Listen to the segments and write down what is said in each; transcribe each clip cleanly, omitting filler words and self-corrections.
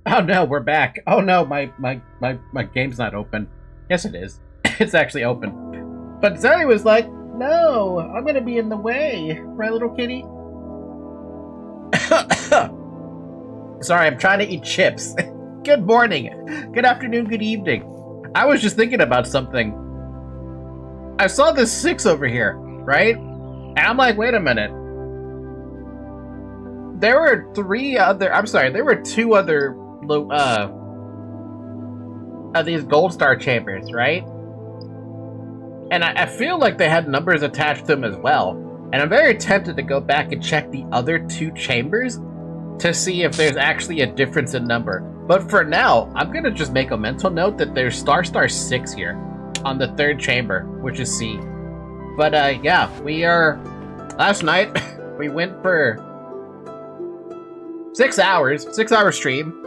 Oh no, we're back. Oh no, my game's not open. Yes, it is. It's actually open. But Zoe was like, no, I'm gonna be in the way. Right, little kitty? Sorry, I'm trying to eat chips. Good morning. Good afternoon, good evening. I was just thinking about something. I saw this 6 over here, right? And I'm like, wait a minute. There were 2 other of these gold star chambers, right? And I feel like they had numbers attached to them as well. And I'm very tempted to go back and check the other 2 chambers to see if there's actually a difference in number. But for now, I'm gonna just make a mental note that there's star 6 here on the 3rd chamber, which is C. But yeah, last night we went for 6 hours, 6-hour stream,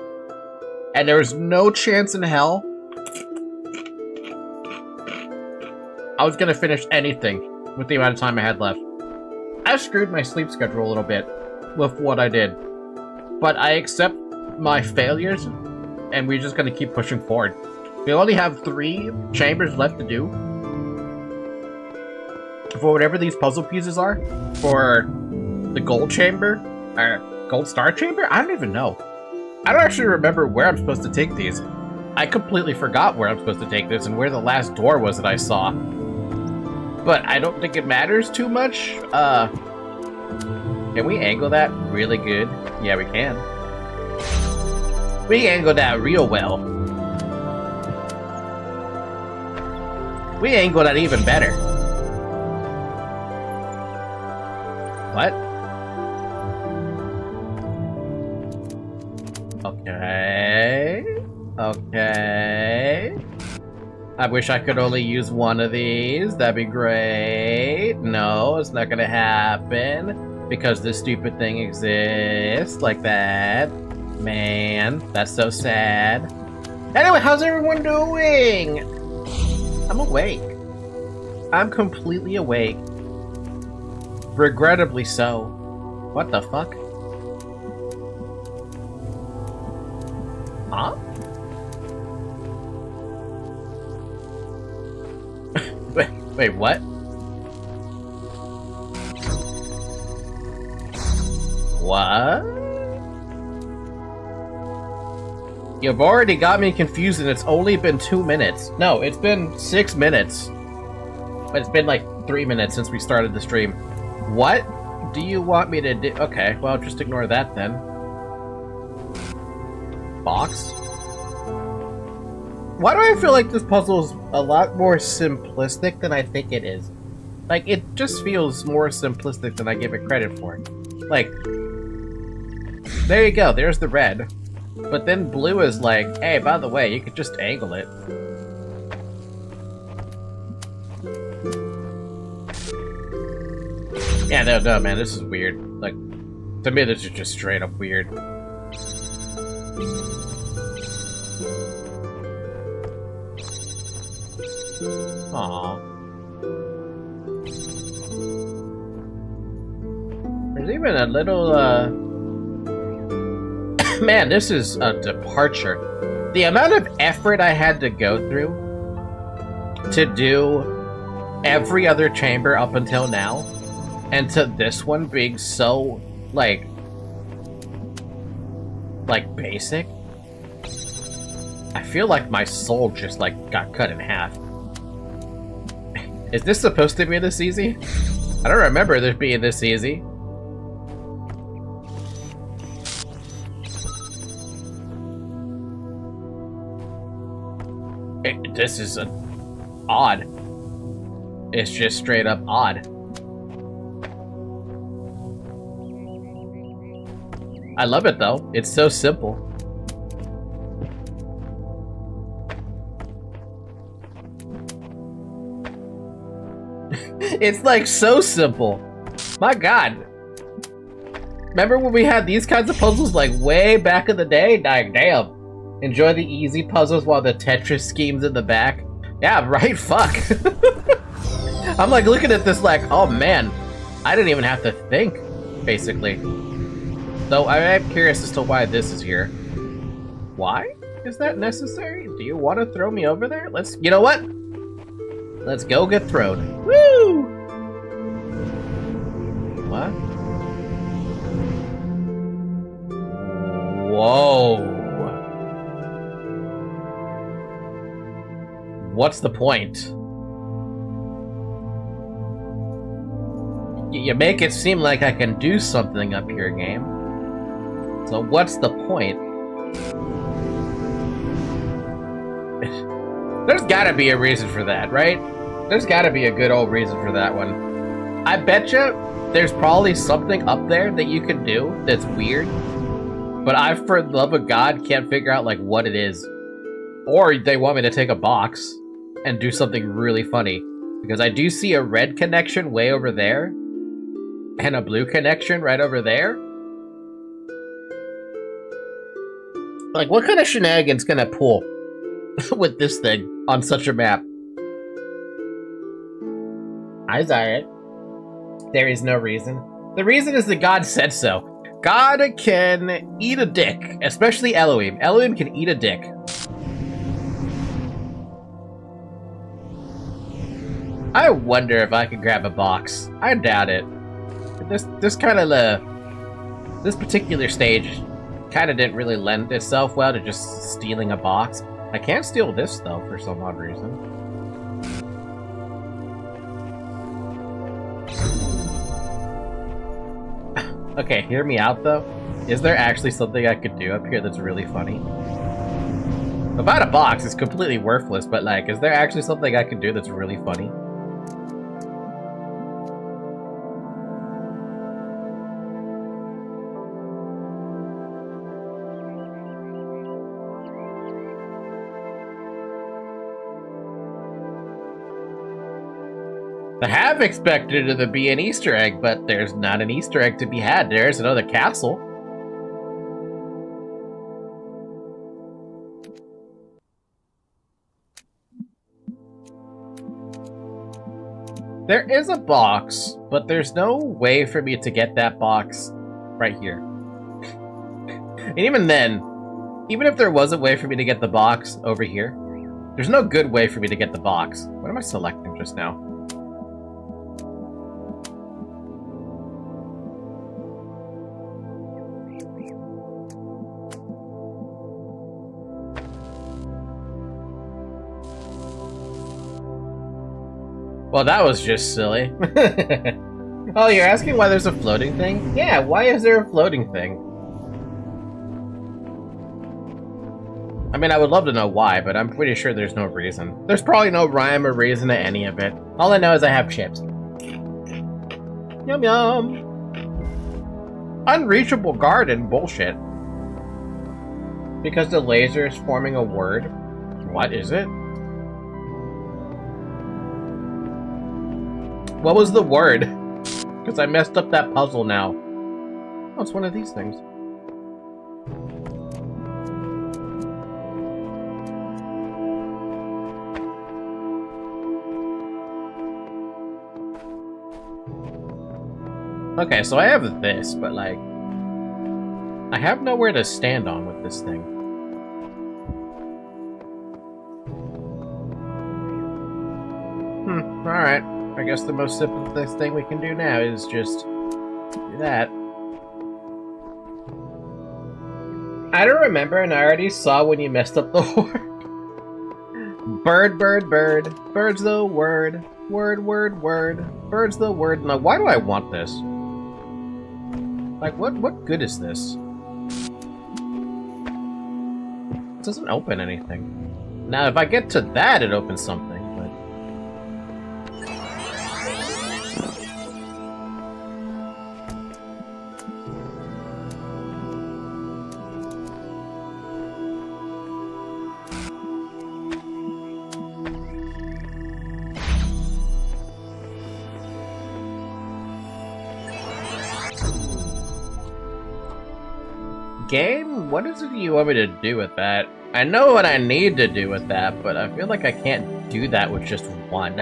and there was no chance in hell I was gonna finish anything with the amount of time I had left. I screwed my sleep schedule a little bit with what I did, but I accept my failures, and we're just gonna keep pushing forward. We only have 3 chambers left to do for whatever these puzzle pieces are for the gold chamber, or gold star chamber? I don't even know. I don't actually remember where I'm supposed to take these. I completely forgot where I'm supposed to take this and where the last door was that I saw. But I don't think it matters too much. Can we angle that really good? Yeah, we can. We angled that real well. We angled that even better. What? Okay. Okay. I wish I could only use one of these. That'd be great. No, it's not gonna happen. Because this stupid thing exists like that. Man, that's so sad. Anyway, how's everyone doing? I'm awake. I'm completely awake. Regrettably so. What the fuck? Huh? Wait, what? What? You've already got me confused and it's only been 2 minutes. No, it's been 6 minutes. But it's been like 3 minutes since we started the stream. What do you want me to do? Okay, well, just ignore that then. Box? Why do I feel like this puzzle is a lot more simplistic than I think it is? Like, it just feels more simplistic than I give it credit for. Like, there you go, there's the red. But then blue is like, hey, by the way, you could just angle it. Yeah, no, man, this is weird. Like, to me, this is just straight up weird. Aww. There's even a little, Man, this is a departure. The amount of effort I had to go through to do every other chamber up until now, and to this one being so, like basic. I feel like my soul just, like, got cut in half. Is this supposed to be this easy? I don't remember this being this easy. This is odd. It's just straight up odd. I love it though. It's so simple. It's like so simple. My god. Remember when we had these kinds of puzzles like way back in the day? Like, damn. Enjoy the easy puzzles while the Tetris schemes in the back. Yeah, right? Fuck. I'm like looking at this like, oh man, I didn't even have to think, basically. Though I am curious as to why this is here. Why is that necessary? Do you want to throw me over there? You know what? Let's go get thrown. Woo! What? Whoa. What's the point? You make it seem like I can do something up here, game. So what's the point? There's gotta be a reason for that, right? There's gotta be a good old reason for that one. I betcha there's probably something up there that you can do that's weird, but I, for the love of God, can't figure out, like, what it is. Or they want me to take a box and do something really funny. Because I do see a red connection way over there, and a blue connection right over there. Like, what kind of shenanigans can I pull with this thing on such a map? I desire it. There is no reason. The reason is that God said so. God can eat a dick, especially Elohim. Elohim can eat a dick. I wonder if I could grab a box. I doubt it. This kind of this particular stage kind of didn't really lend itself well to just stealing a box. I can't steal this though for some odd reason. Okay, hear me out though. Is there actually something I could do up here that's really funny? About a box is completely worthless, but like, is there actually something I could do that's really funny? I have expected it to be an Easter egg, but there's not an Easter egg to be had. There's another castle. There is a box, but there's no way for me to get that box right here. And even then, even if there was a way for me to get the box over here, there's no good way for me to get the box. What am I selecting just now? Well, that was just silly. Oh, you're asking why there's a floating thing? Yeah, why is there a floating thing? I mean, I would love to know why, but I'm pretty sure there's no reason. There's probably no rhyme or reason to any of it. All I know is I have chips. Yum yum! Unreachable garden? Bullshit. Because the laser is forming a word? What is it? What was the word? Because I messed up that puzzle now. Oh, it's one of these things. Okay, so I have this, but like, I have nowhere to stand on with this thing. Alright. I guess the most simplest thing we can do now is just do that. I don't remember, and I already saw when you messed up the word. Bird, bird, bird. Bird's the word. Word, word, word. Bird's the word. Now, why do I want this? Like, what good is this? It doesn't open anything. Now, if I get to that, it opens something. Game? What is it you want me to do with that? I know what I need to do with that, but I feel like I can't do that with just one.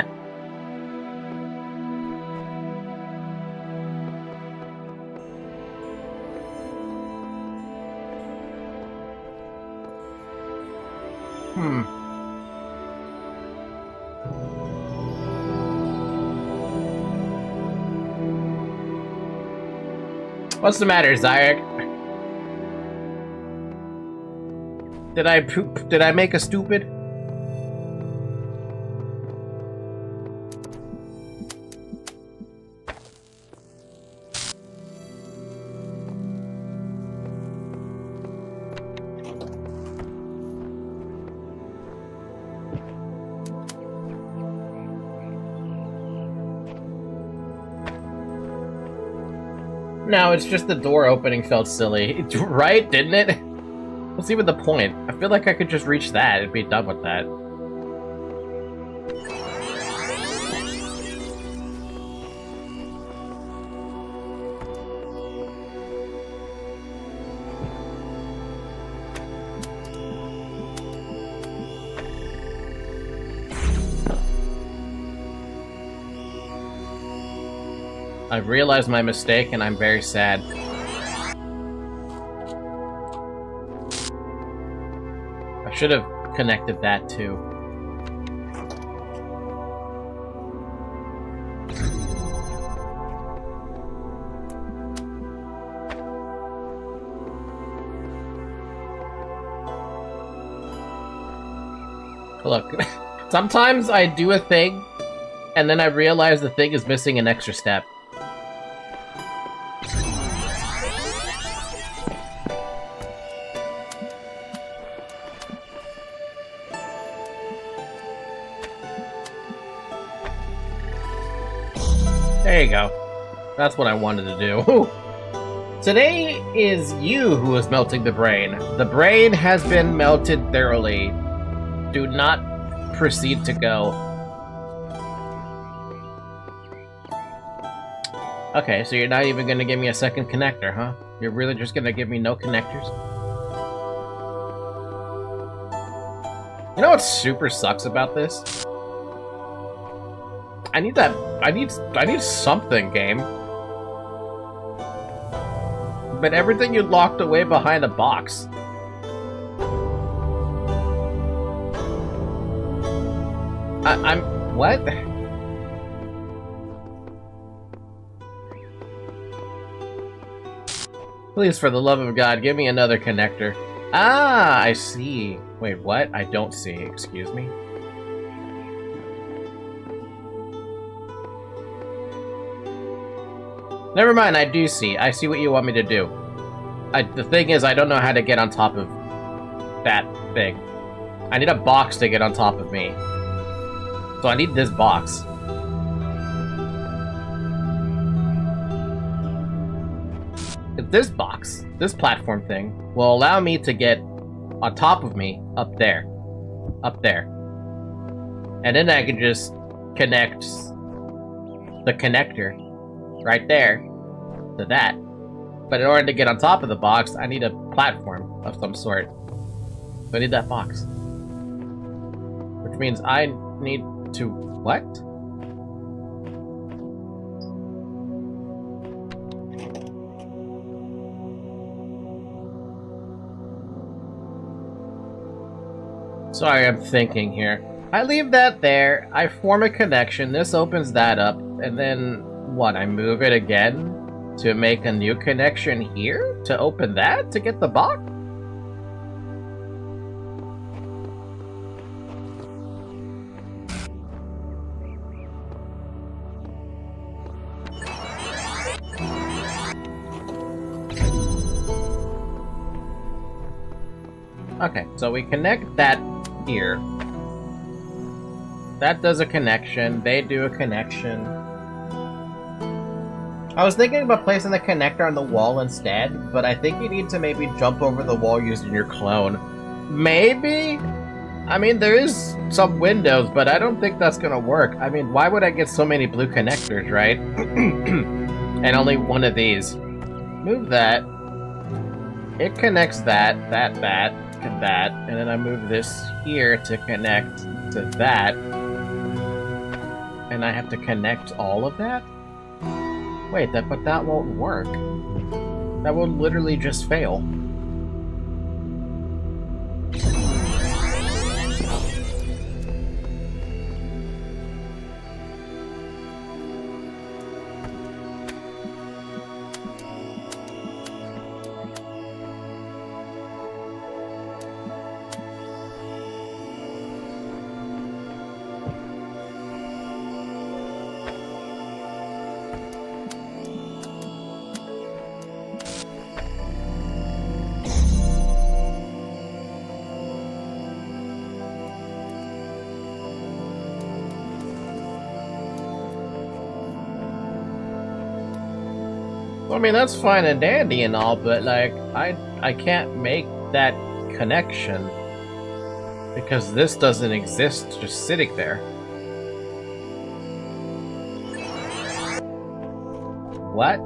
What's the matter, Zyrek? Did I make a stupid? No, it's just the door opening felt silly. Right, didn't it? What's even the point? I feel like I could just reach that and be done with that. I've realized my mistake and I'm very sad. I should have connected that too. Look, sometimes I do a thing and then I realize the thing is missing an extra step. There you go. That's what I wanted to do. Today is you who is melting the brain. The brain has been melted thoroughly. Do not proceed to go. Okay, so you're not even gonna give me a second connector, huh? You're really just gonna give me no connectors? You know what super sucks about this? I need that. I need something, game. But everything you locked away behind a box. I'm what? Please, for the love of God, give me another connector. Ah, I see. Wait, what? I don't see. Excuse me. Never mind, I do see. I see what you want me to do. The thing is, I don't know how to get on top of that thing. I need a box to get on top of me. So I need this box. This box, this platform thing, will allow me to get on top of me up there. Up there. And then I can just connect the connector right there to that. But in order to get on top of the box, I need a platform of some sort. So I need that box. Which means I need to... what? Sorry, I'm thinking here. I leave that there, I form a connection, this opens that up, and then, what, I move it again to make a new connection here? To open that? To get the box? Okay, so we connect that here. That does a connection, they do a connection. I was thinking about placing the connector on the wall instead, but I think you need to maybe jump over the wall using your clone. Maybe? I mean, there is some windows, but I don't think that's gonna work. I mean, why would I get so many blue connectors, right? And only one of these. Move that. It connects that, and that, and then I move this here to connect to that. And I have to connect all of that? Wait, but that won't work. That will literally just fail. I mean, that's fine and dandy and all, but, like, I can't make that connection because this doesn't exist just sitting there. What?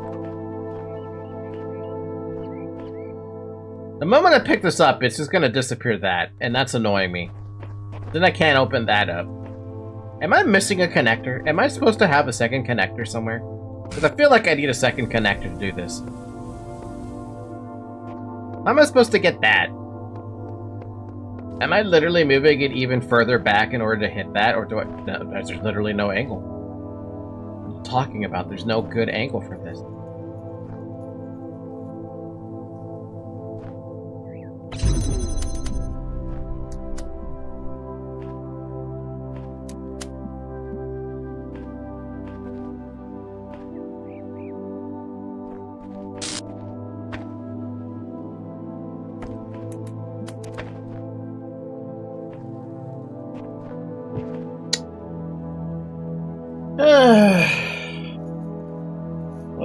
The moment I pick this up, it's just gonna disappear that, and that's annoying me. Then I can't open that up. Am I missing a connector? Am I supposed to have a second connector somewhere? Because I feel like I need a second connector to do this. How am I supposed to get that? Am I literally moving it even further back in order to hit that? Or do I... No, there's literally no angle. What are you talking about? There's no good angle for this.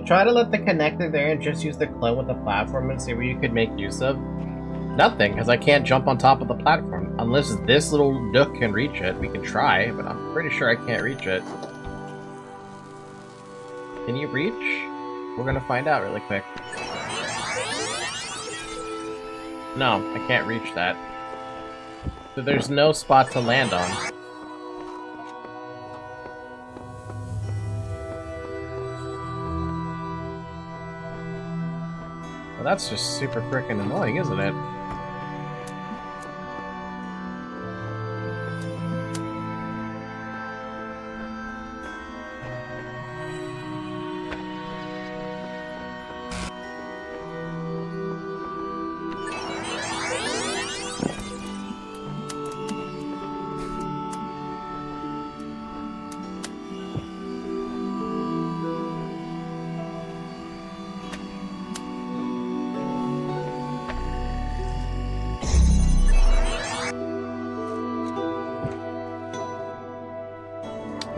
try to let the connector there and just use the clone with the platform and see what you could make use of. Nothing, because I can't jump on top of the platform. Unless this little nook can reach it. We can try, but I'm pretty sure I can't reach it. Can you reach? We're gonna find out really quick. No, I can't reach that. So there's no spot to land on. Well, that's just super freaking annoying, isn't it?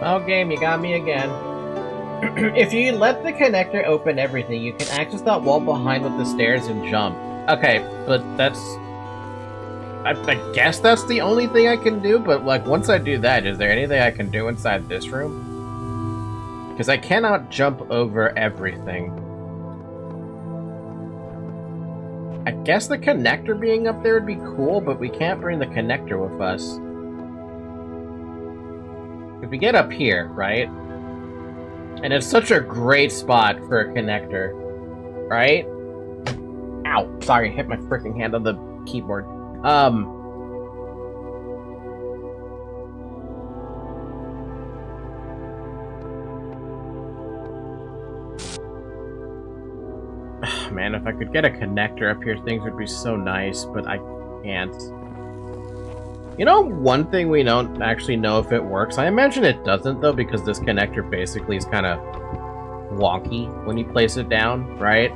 Well, game, you got me again. If you let the connector open everything, you can access that wall behind with the stairs and jump. Okay, but that's... I guess that's the only thing I can do, but like once I do that, is there anything I can do inside this room? Because I cannot jump over everything. I guess the connector being up there would be cool, but we can't bring the connector with us. If we get up here, right? And it's such a great spot for a connector, right? Ow! Sorry, hit my freaking hand on the keyboard. Man, if I could get a connector up here, things would be so nice, but I can't. You know, one thing we don't actually know if it works. I imagine it doesn't, though, because this connector basically is kind of wonky when you place it down, right?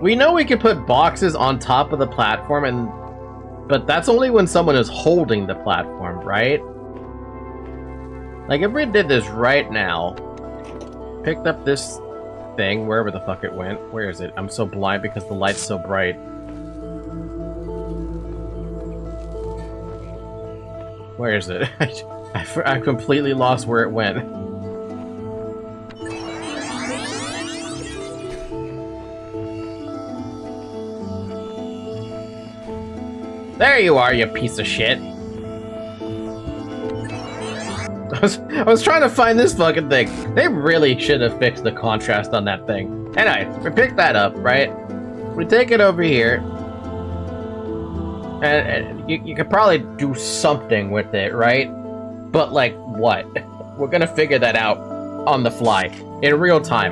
We know we can put boxes on top of the platform, but that's only when someone is holding the platform, right? Like, if we did this right now, picked up this thing, wherever the fuck it went. Where is it? I'm so blind because the light's so bright. Where is it? I completely lost where it went. There you are, you piece of shit. I was trying to find this fucking thing. They really should have fixed the contrast on that thing. Anyway, we pick that up, right? We take it over here. And you could probably do something with it, right? But, like, what? We're gonna figure that out on the fly, in real time.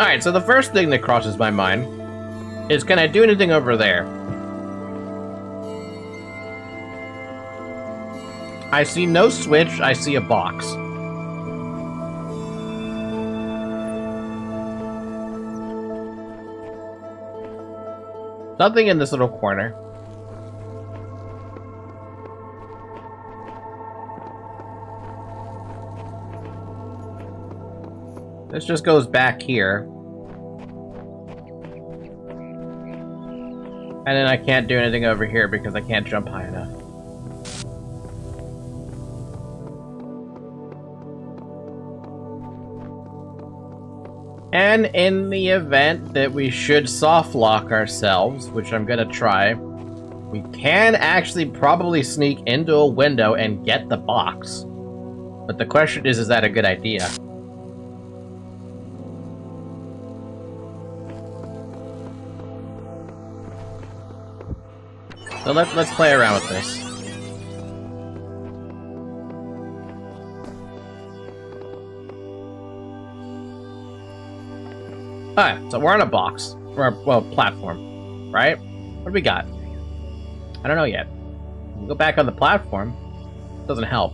Alright, so the first thing that crosses my mind is, can I do anything over there? I see no switch, I see a box. Nothing in this little corner. This just goes back here. And then I can't do anything over here because I can't jump high enough. And in the event that we should soft lock ourselves, which I'm gonna try, we can actually probably sneak into a window and get the box. But the question is that a good idea? So let's play around with this. Alright, so we're on a box. Or, well, platform. Right? What do we got? I don't know yet. We go back on the platform. Doesn't help.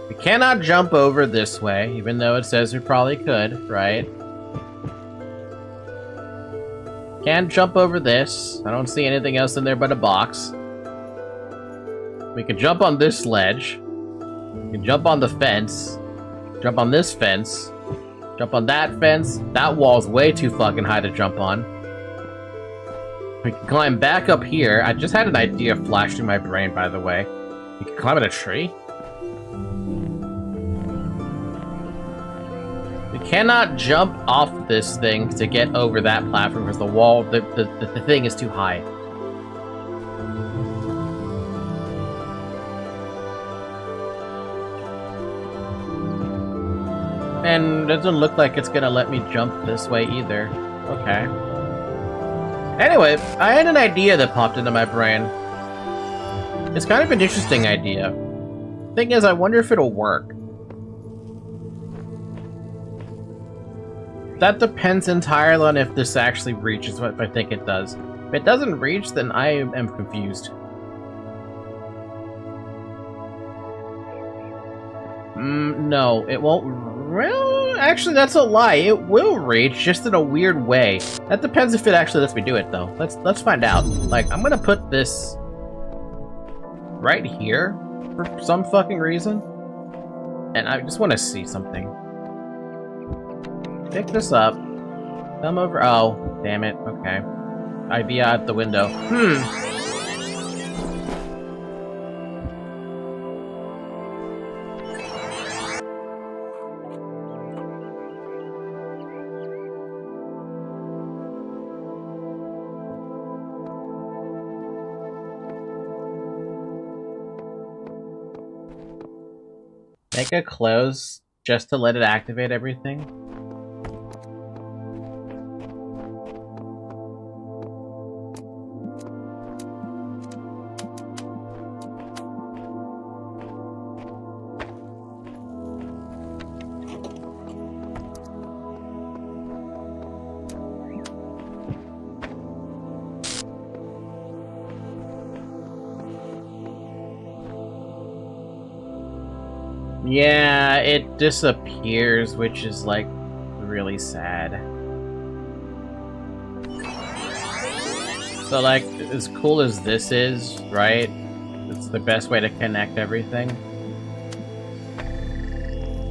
We cannot jump over this way, even though it says we probably could, right? Can't jump over this. I don't see anything else in there but a box. We can jump on this ledge. We can jump on the fence. Jump on this fence. Jump on that fence. That wall's way too fucking high to jump on. We can climb back up here. I just had an idea flash through my brain, by the way. You can climb in a tree? We cannot jump off this thing to get over that platform because the wall, the thing is too high. And it doesn't look like it's gonna let me jump this way either. Okay. Anyway, I had an idea that popped into my brain. It's kind of an interesting idea. Thing is, I wonder if it'll work. That depends entirely on if this actually reaches what I think it does. If it doesn't reach, then I am confused. No, it won't. Well, actually, that's a lie. It will reach, just in a weird way. That depends if it actually lets me do it, though. Let's find out. Like, I'm gonna put this right here for some fucking reason, and I just want to see something. Pick this up. Come over. Oh, damn it. Okay. Idea out the window. Make it close just to let it activate everything. Yeah, it disappears, which is, like, really sad. So, like, as cool as this is, right? It's the best way to connect everything.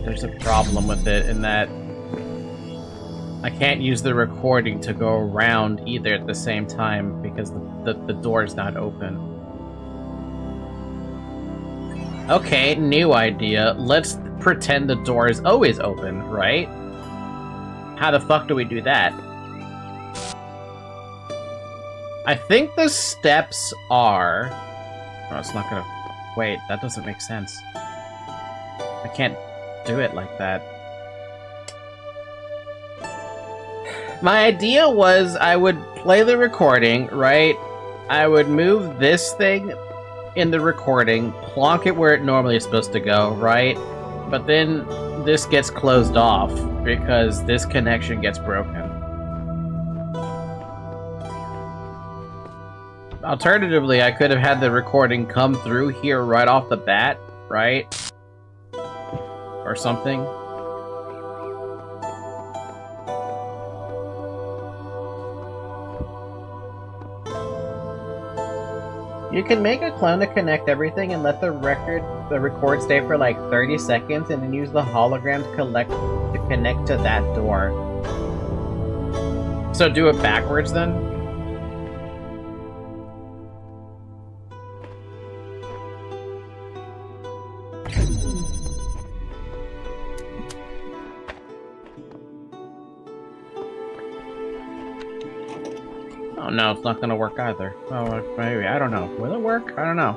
There's a problem with it in that I can't use the recording to go around either at the same time because the door is not open. Okay, new idea. Let's pretend the door is always open, right? How the fuck do we do that? I think the steps are... Oh, it's not gonna... Wait, that doesn't make sense. I can't do it like that. My idea was I would play the recording, right? I would move this thing in the recording, plonk it where it normally is supposed to go, right? But then this gets closed off because this connection gets broken. Alternatively, I could have had the recording come through here right off the bat, right? Or something. You can make a clone to connect everything and let the record stay for like 30 seconds and then use the hologram to connect to that door. So do it backwards then? Oh no, it's not gonna work either. Oh, maybe, I don't know. Will it work? I don't know.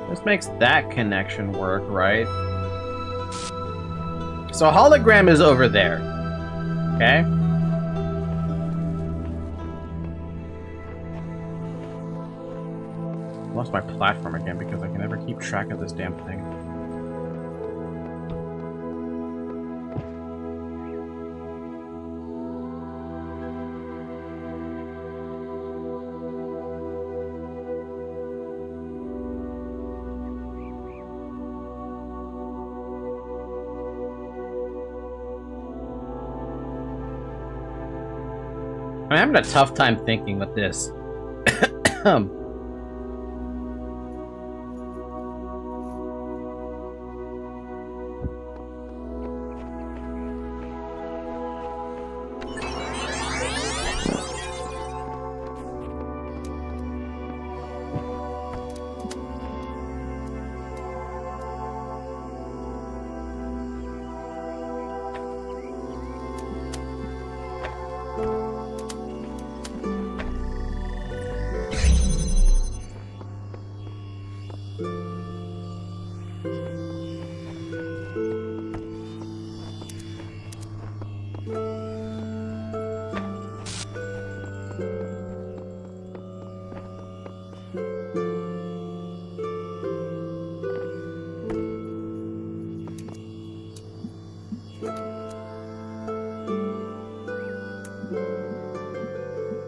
This makes that connection work, right? So hologram is over there. Okay? Lost my platform again because I can never keep track of this damn thing. I'm having a tough time thinking with this.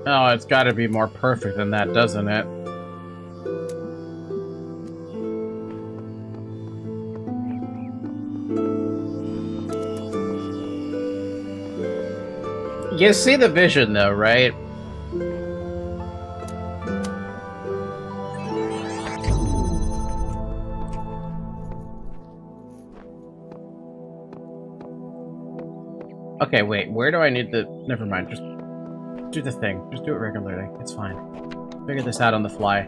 Oh, it's got to be more perfect than that, doesn't it? You see the vision, though, right? Okay, wait, where do I need the... Never mind, just do the thing. Just do it regularly. It's fine. Figure this out on the fly.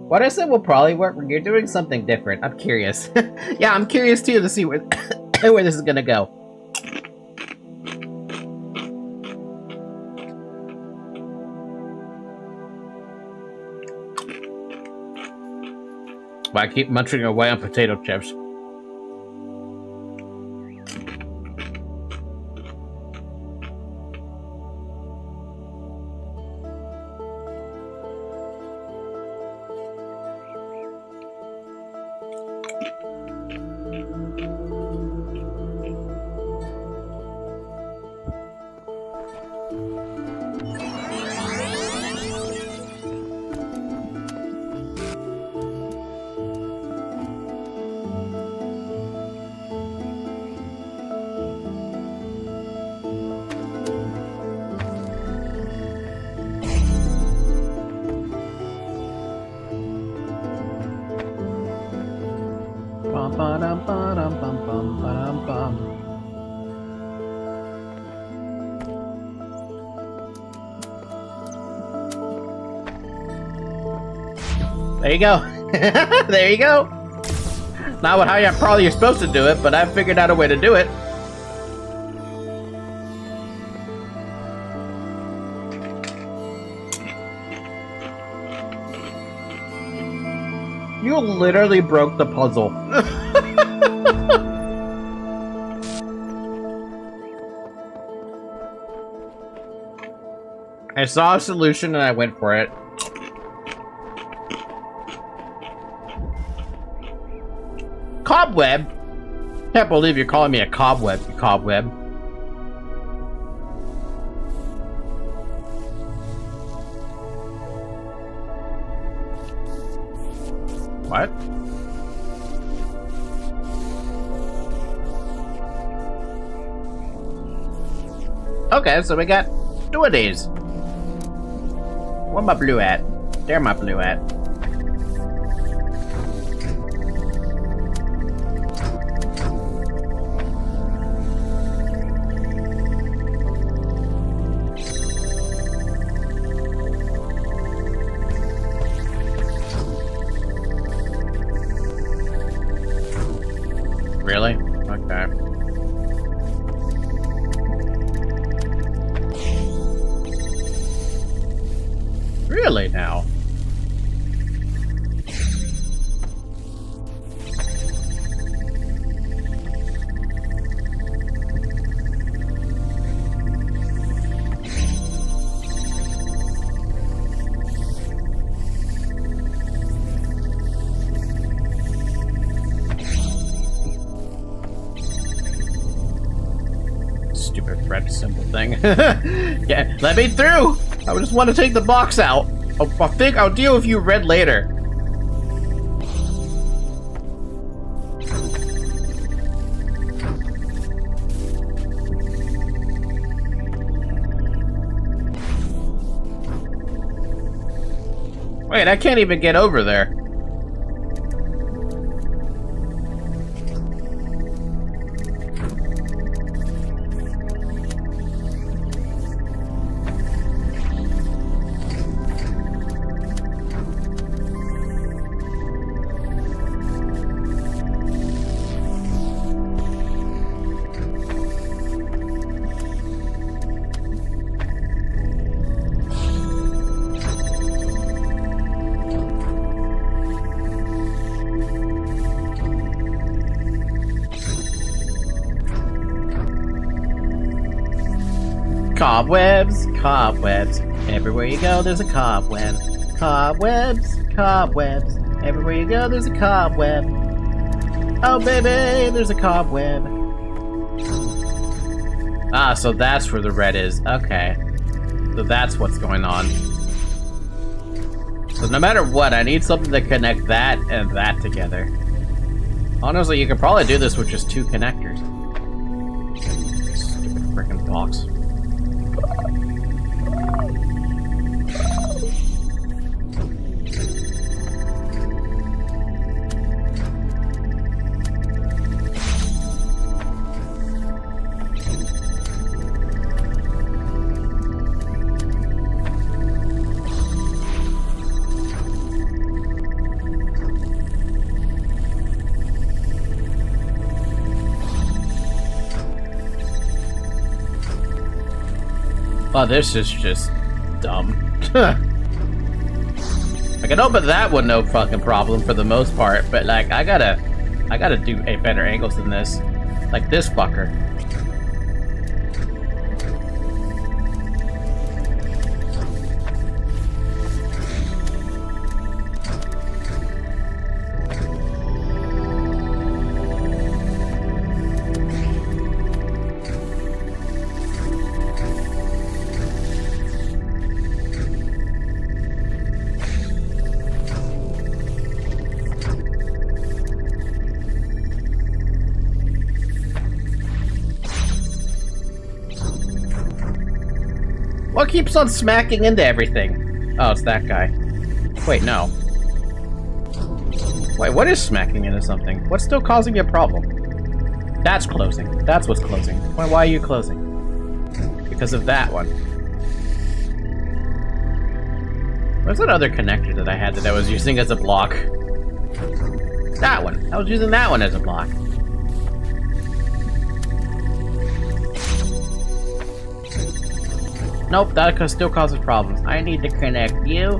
What I said will probably work when you're doing something different. I'm curious. Yeah, I'm curious too to see where where this is gonna go. But I keep munching away on potato chips. There you go. There you go. Not how probably you're supposed to do it, but I've figured out a way to do it. You literally broke the puzzle. I saw a solution and I went for it. Cobweb? Can't believe you're calling me a cobweb, you cobweb. What? Okay, so we got two of these. Where my blue at? There my blue at. Really? Okay. Really now? Stupid red symbol thing. Yeah, let me through! I just want to take the box out. I think I'll deal with you red later. Wait, I can't even get over there. Cobwebs, cobwebs. Everywhere you go, there's a cobweb. Cobwebs, cobwebs. Everywhere you go, there's a cobweb. Oh, baby, there's a cobweb. Ah, so that's where the red is. Okay. So that's what's going on. So no matter what, I need something to connect that and that together. Honestly, you could probably do this with just 2 connectors. Stupid frickin' box. Oh, this is just dumb. I can open that one no fucking problem for the most part, but like I gotta do a better angles than this. Like this fucker. What keeps on smacking into everything? Oh, it's that guy. Wait, no. Wait, what is smacking into something? What's still causing me a problem? That's closing. That's what's closing. Why are you closing? Because of that one. What's that other connector that I had that I was using as a block? That one. I was using that one as a block. Nope, that still causes problems. I need to connect you,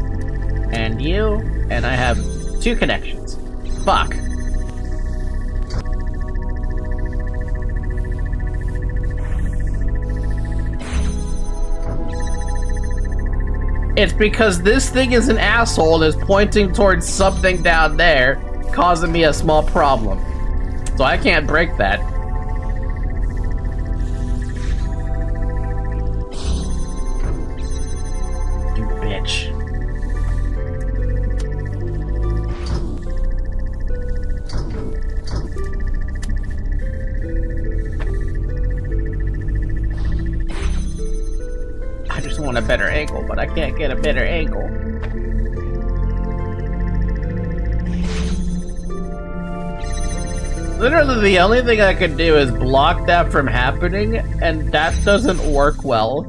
and I have 2 connections. Fuck. It's because this thing is an asshole and is pointing towards something down there, causing me a small problem. So I can't break that. I just want a better angle, but I can't get a better angle. Literally, the only thing I could do is block that from happening, and that doesn't work well.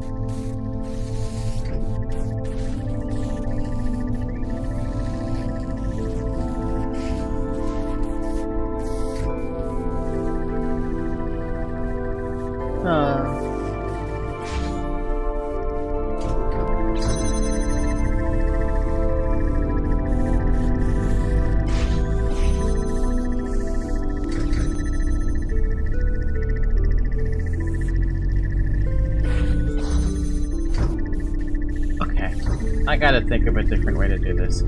I gotta think of a different way to do this.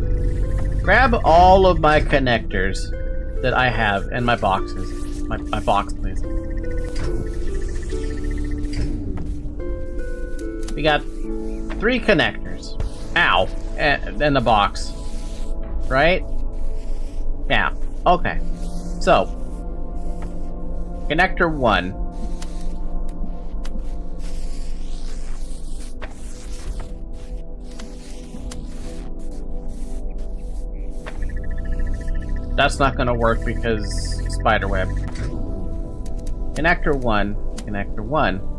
Grab all of my connectors that I have in my boxes. My box, please. We got 3 connectors. Ow. And the box. Right? Yeah. Okay. So, connector 1. That's not gonna work because spiderweb. Connector 1. Connector 1.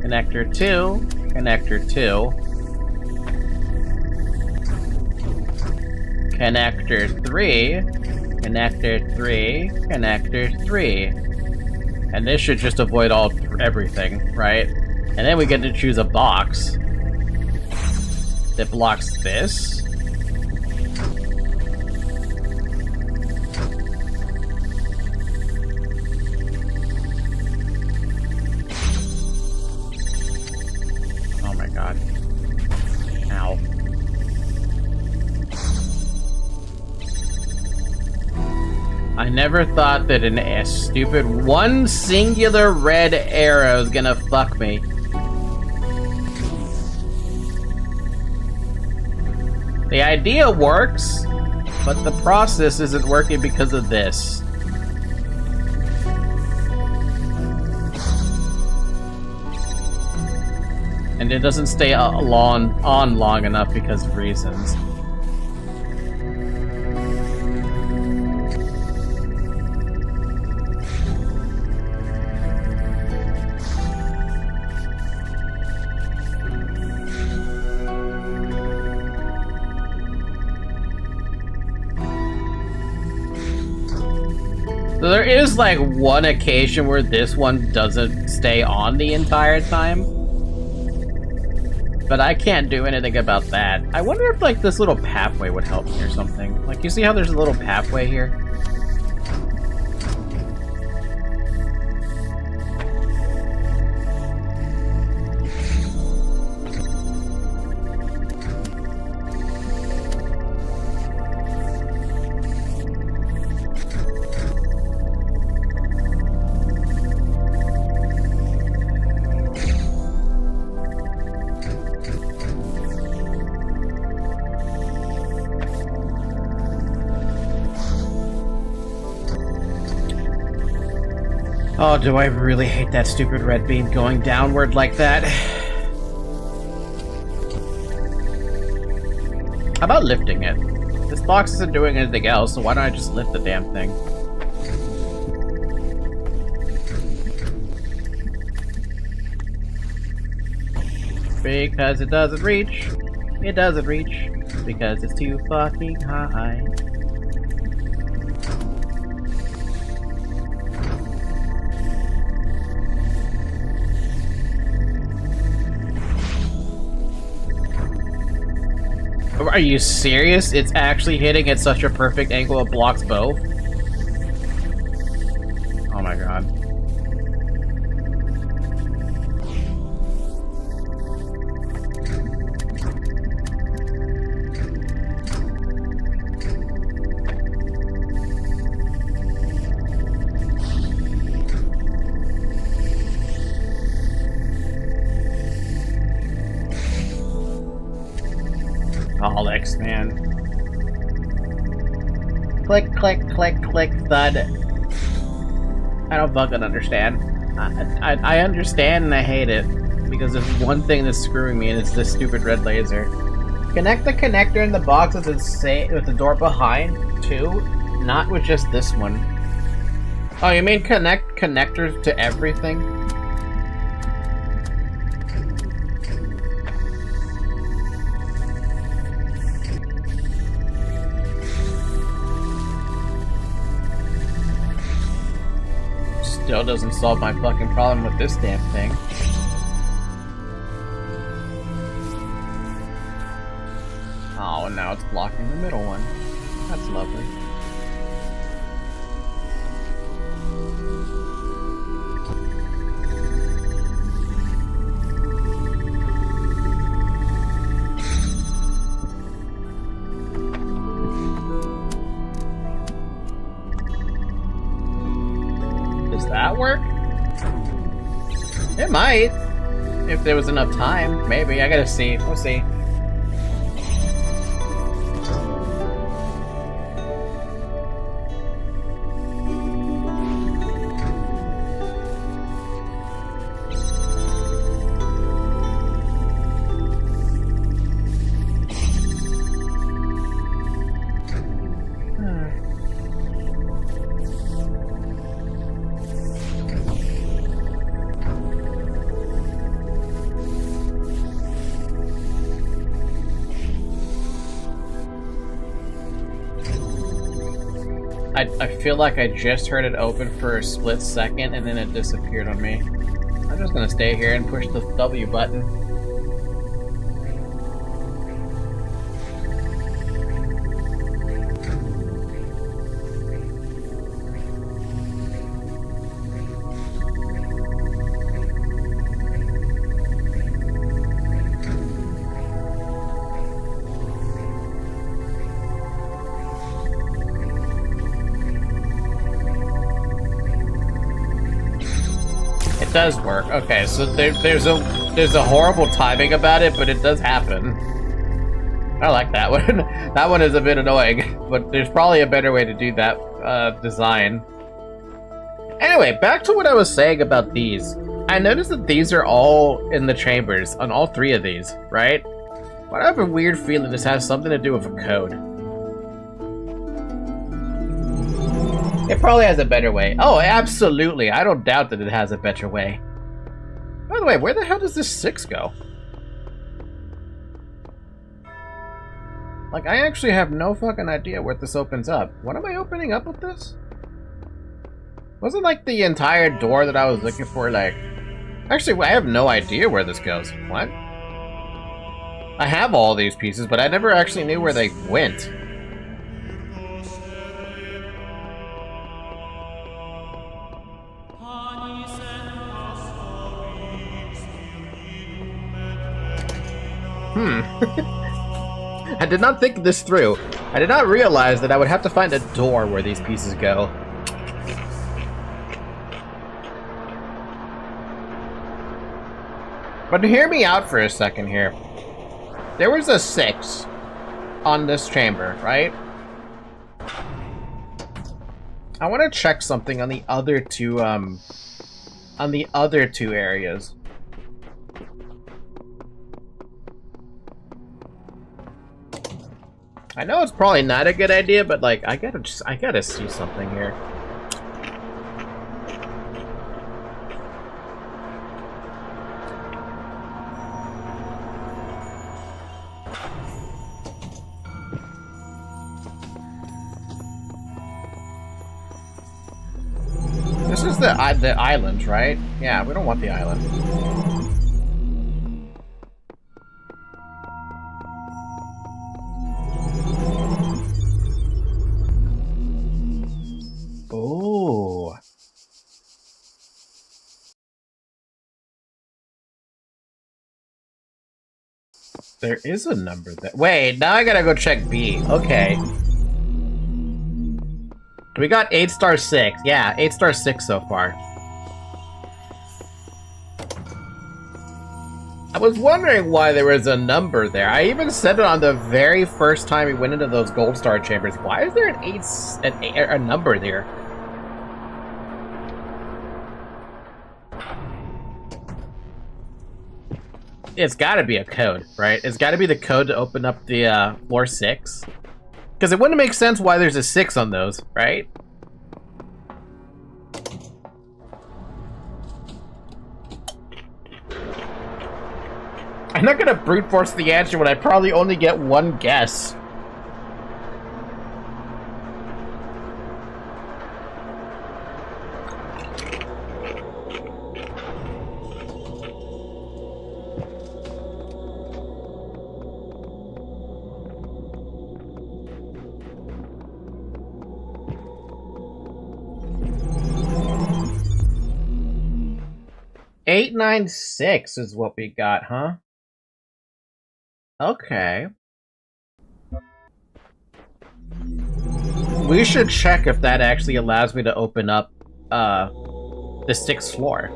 Connector 2. Connector 2. Connector 3. Connector 3. Connector 3. And this should just avoid everything, right? And then we get to choose a box that blocks this. Oh my god. Ow. I never thought that a stupid one singular red arrow is gonna fuck me. The idea works, but the process isn't working because of this. And it doesn't stay on long enough because of reasons. So there is like one occasion where this one doesn't stay on the entire time. But I can't do anything about that. I wonder if like this little pathway would help me or something. Like you see how there's a little pathway here? Oh, do I really hate that stupid red beam going downward like that? How about lifting it? This box isn't doing anything else, so why don't I just lift the damn thing? Because it doesn't reach. It doesn't reach. Because it's too fucking high. Are you serious? It's actually hitting at such a perfect angle it blocks both? Oh my god. Alex, man. Click, click, click, click, thud. I don't fucking understand. I understand and I hate it. Because there's one thing that's screwing me and it's this stupid red laser. Connect the connector in the box with the door behind, too? Not with just this one. Oh, you mean connect connectors to everything? Still doesn't solve my fucking problem with this damn thing. Oh, and now it's blocking the middle one. That's lovely. not work? It might. If there was enough time, maybe. I gotta see. We'll see. I feel like I just heard it open for a split second and then it disappeared on me. I'm just gonna stay here and push the W button. It does work. Okay, so there's a horrible timing about it, but it does happen. I like that one. That one is a bit annoying, but there's probably a better way to do that design. Anyway, back to what I was saying about these. I noticed that these are all in the chambers, on all three of these, right? But I have a weird feeling this has something to do with a code. It probably has a better way. Oh, absolutely. I don't doubt that it has a better way. By the way, where the hell does this 6 go? Like, I actually have no fucking idea where this opens up. What am I opening up with this? Wasn't like the entire door that I was looking for, like... Actually, I have no idea where this goes. What? I have all these pieces, but I never actually knew where they went. I did not think this through. I did not realize that I would have to find a door where these pieces go. But hear me out for a second here. There was a 6 on this chamber, right? I want to check something on the other two areas. I know it's probably not a good idea, but like I gotta see something here. This is the island, right? Yeah, we don't want the island. Oh. There is a number that... Wait, now I gotta go check B. Okay. We got 8 star 6. Yeah, 8 star 6 so far. I was wondering why there was a number there. I even said it on the very first time we went into those gold star chambers. Why is there a number there? It's gotta be a code, right? It's gotta be the code to open up the floor 6. Because it wouldn't make sense why there's a 6 on those, right? I'm not gonna brute force the answer when I probably only get one guess. $896 is what we got, huh? Okay. We should check if that actually allows me to open up the 6th floor.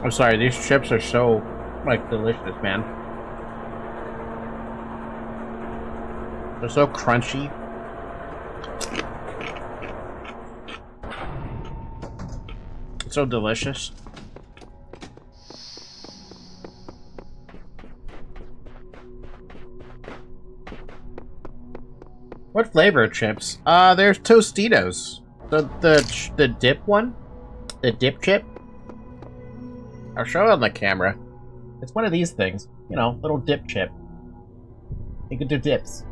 I'm sorry, these chips are so, like, delicious, man. They're so crunchy. It's so delicious. What flavor of chips? There's Tostitos. The dip one? The dip chip? I'll show it on the camera. It's one of these things. You know, little dip chip. You can do dips.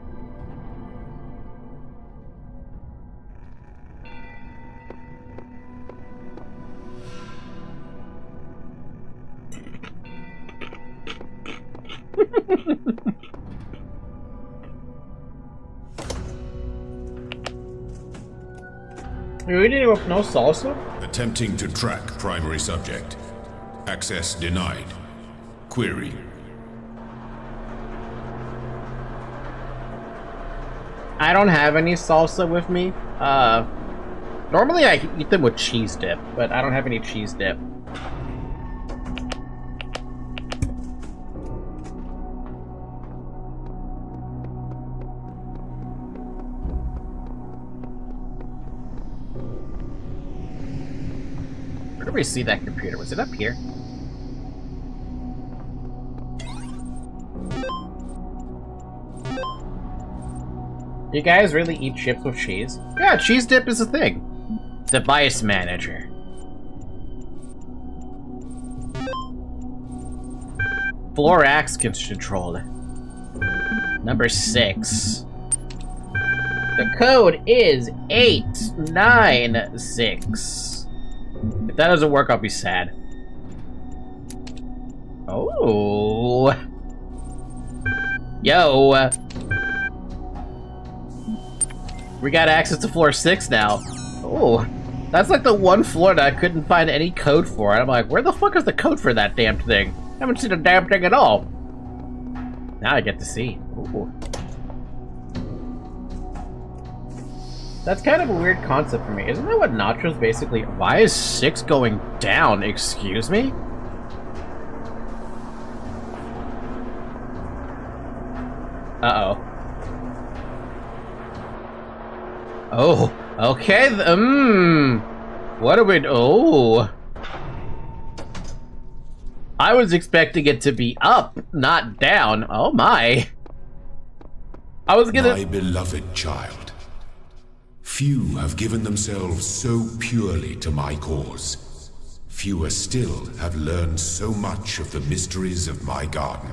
You eating with no salsa? Attempting to track primary subject. Access denied. Query. I don't have any salsa with me. Normally I eat them with cheese dip, but I don't have any cheese dip. Where do we see that computer? Was it up here? You guys really eat chips with cheese? Yeah, cheese dip is a thing. Device manager. Floor access control. Number 6. The code is 896. If that doesn't work, I'll be sad. Oh. Yo. We got access to floor 6 now. Oh, that's like the one floor that I couldn't find any code for. And I'm like, where the fuck is the code for that damn thing? I haven't seen a damn thing at all. Now I get to see. Ooh. That's kind of a weird concept for me. Isn't that what Nacho's basically... Why is 6 going down? Excuse me? Uh-oh. Oh, okay. What are we? Oh, I was expecting it to be up, not down. Oh my! I was gonna. My beloved child, few have given themselves so purely to my cause. Fewer still have learned so much of the mysteries of my garden.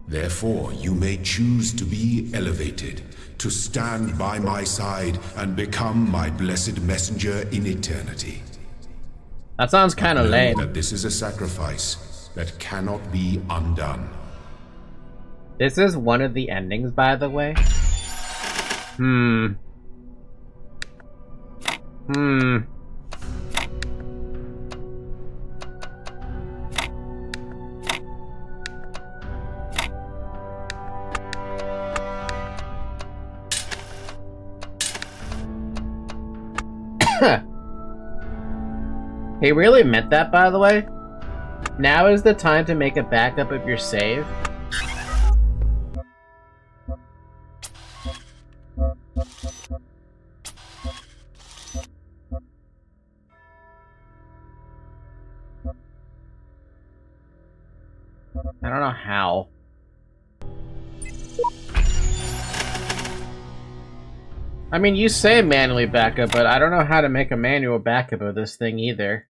Therefore, you may choose to be elevated, to stand by my side and become my blessed messenger in eternity. That sounds kind of lame. That this is a sacrifice that cannot be undone. This is one of the endings, by the way. He really meant that, by the way. Now is the time to make a backup of your save. I don't know how. I mean, you say manually backup, but I don't know how to make a manual backup of this thing either.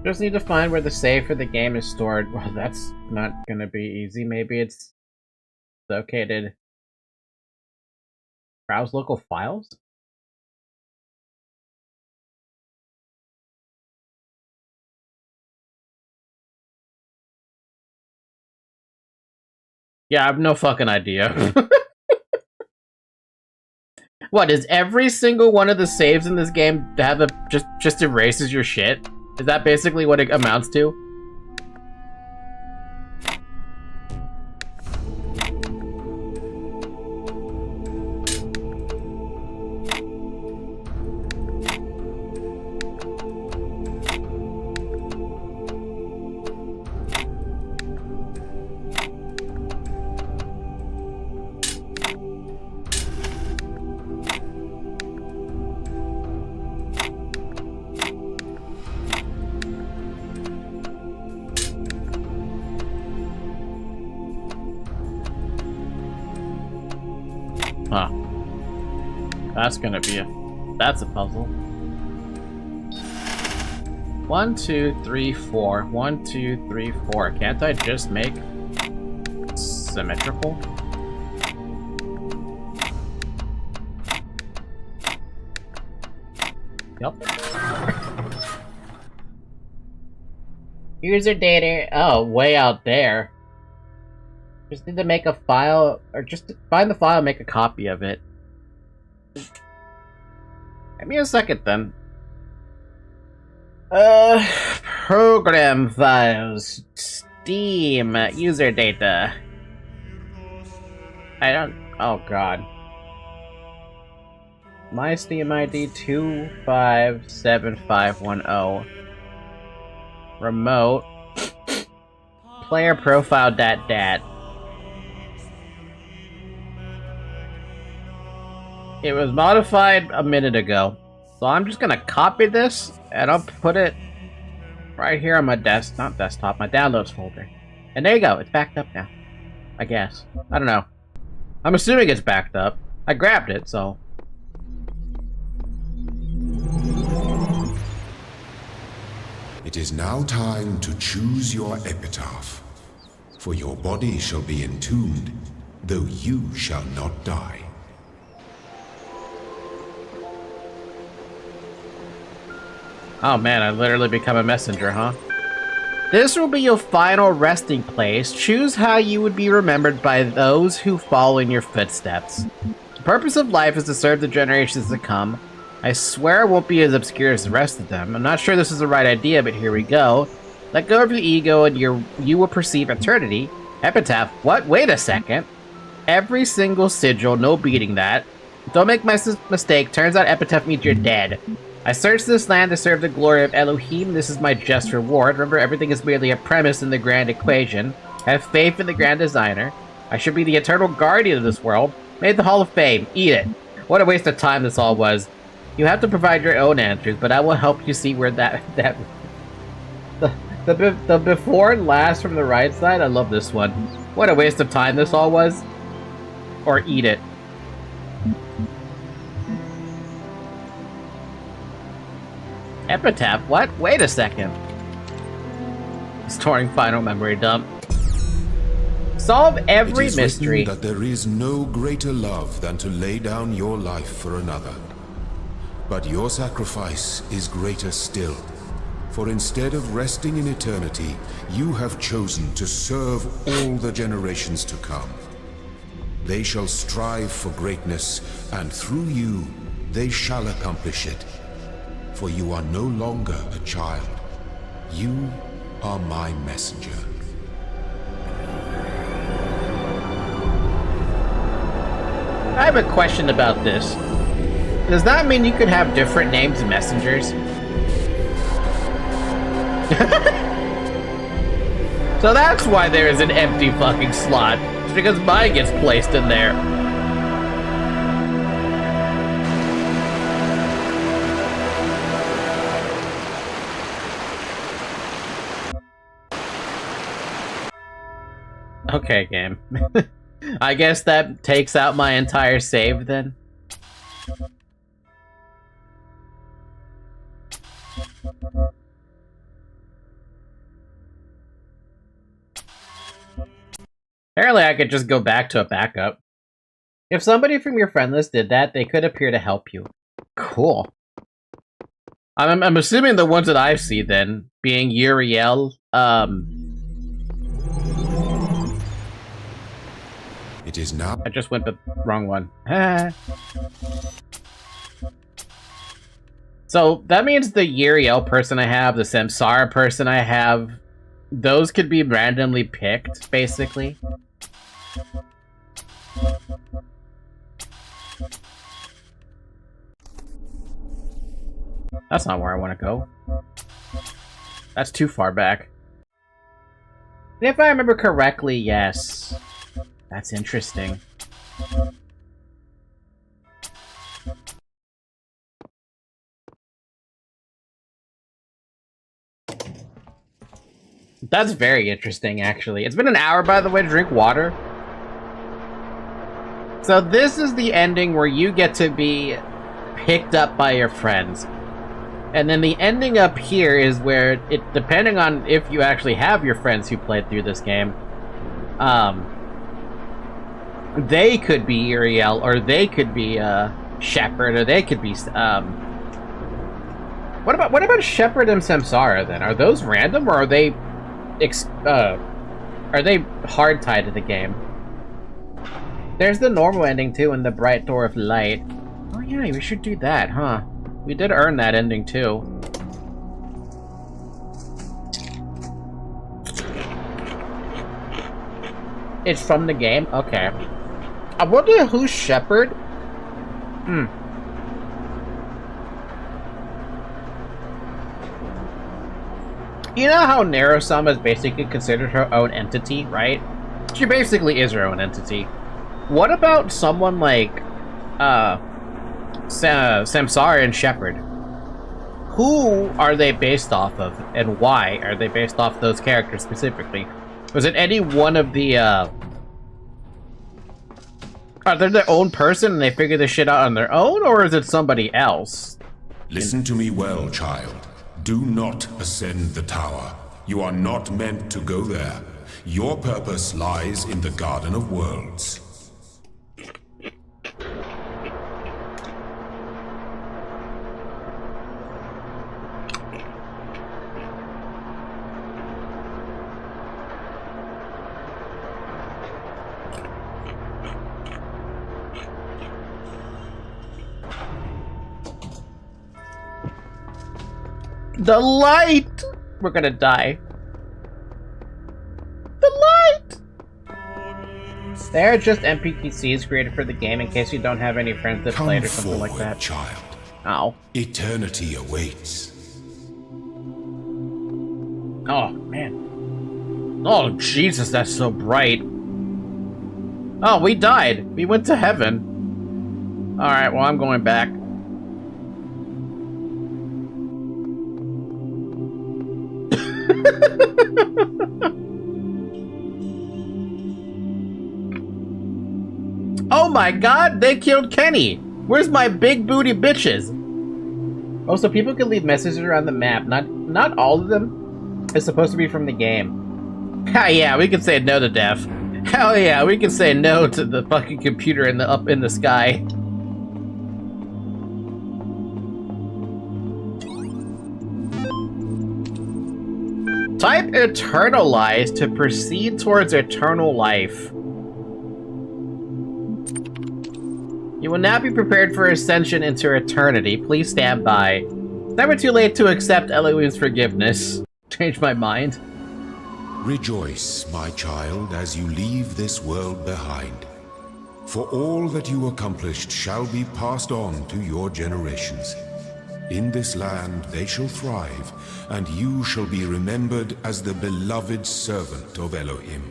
Just need to find where the save for the game is stored. Well, that's not gonna be easy. Maybe it's located. Browse local files? Yeah, I have no fucking idea. What, is every single one of the saves in this game have a just erases your shit? Is that basically what it amounts to? Huh. That's gonna be that's a puzzle. 1, 2, 3, 4. 1, 2, 3, 4. Can't I just make symmetrical? Yep. User data. Oh, way out there. Just need to make a file, or just find the file and make a copy of it. Give me a second then. Program files. Steam. User data. I don't... Oh god. My Steam ID 257510. Remote. Player profile dat. It was modified a minute ago. So I'm just gonna copy this and I'll put it right here on my not desktop, my downloads folder. And there you go, it's backed up now. I guess. I don't know. I'm assuming it's backed up. I grabbed it, so. It is now time to choose your epitaph. For your body shall be entombed, though you shall not die. Oh man, I literally become a messenger, huh? This will be your final resting place. Choose how you would be remembered by those who follow in your footsteps. The purpose of life is to serve the generations to come. I swear it won't be as obscure as the rest of them. I'm not sure this is the right idea, but here we go. Let go of your ego and you will perceive eternity. Epitaph, what? Wait a second. Every single sigil, no beating that. Don't make my mistake, turns out epitaph means you're dead. I searched this land to serve the glory of Elohim. This is my just reward. Remember, everything is merely a premise in the grand equation. Have faith in the grand designer. I should be the eternal guardian of this world. Made the Hall of Fame. Eat it. What a waste of time this all was. You have to provide your own answers, but I will help you see where the before and last from the right side. I love this one. What a waste of time this all was. Or eat it. Epitaph? What? Wait a second. Storing final memory dump. Solve every mystery. It is written that there is no greater love than to lay down your life for another. But your sacrifice is greater still. For instead of resting in eternity, you have chosen to serve all the generations to come. They shall strive for greatness, and through you, they shall accomplish it. For you are no longer a child. You are my messenger. I have a question about this. Does that mean you could have different named messengers? So that's why there is an empty fucking slot. It's because mine gets placed in there. Okay, game. I guess that takes out my entire save then. Apparently I could just go back to a backup. If somebody from your friend list did that, they could appear to help you. Cool. I'm assuming the ones that I see then, being Uriel, It is now. I just went the wrong one. So that means the Uriel person I have, the Samsara person I have, those could be randomly picked, basically. That's not where I want to go. That's too far back. If I remember correctly, yes. That's interesting. That's very interesting, actually. It's been an hour, by the way, to drink water. So this is the ending where you get to be picked up by your friends. And then the ending up here is where, it depending on if you actually have your friends who played through this game, they could be Uriel, or they could be Shepard, or they could be what about Shepard and Samsara then? Are those random, or are they hard tied to the game? There's the normal ending too, in the Bright Door of Light. Oh yeah, we should do that, huh? We did earn that ending too. It's from the game? Okay. I wonder who's Shepard? You know how Narosama is basically considered her own entity, right? She basically is her own entity. What about someone like Samsara and Shepard? Who are they based off of, and why are they based off those characters specifically? Was it any one of the are they their own person and they figure this shit out on their own, or is it somebody else? Listen to me well, child. Do not ascend the tower. You are not meant to go there. Your purpose lies in the Garden of Worlds. The light! We're gonna die. The light! They're just NPCs created for the game in case you don't have any friends that played or something like that. Child. Ow. Eternity awaits. Oh, man. Oh, Jesus, that's so bright. Oh, we died. We went to heaven. Alright, well, I'm going back. Oh my god, they killed Kenny! Where's my big booty bitches? Oh, so people can leave messages around the map. Not all of them is supposed to be from the game. Ha, yeah, we can say no to death. Hell yeah, we can say no to the fucking computer up in the sky. Type eternalize to proceed towards eternal life. You will now be prepared for ascension into eternity. Please stand by. Never too late to accept Elohim's forgiveness. Change my mind. Rejoice, my child, as you leave this world behind. For all that you accomplished shall be passed on to your generations. In this land they shall thrive, and you shall be remembered as the beloved servant of Elohim.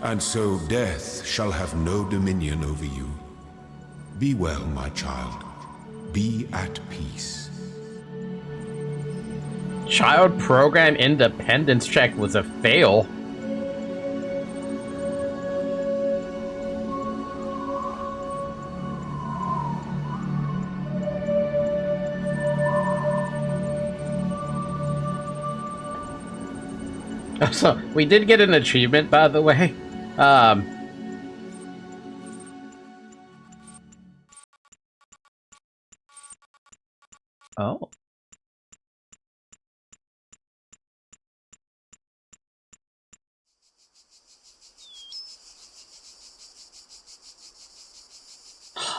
And so death shall have no dominion over you. Be well, my child. Be at peace. Child program independence check was a fail. So, we did get an achievement, by the way. Oh.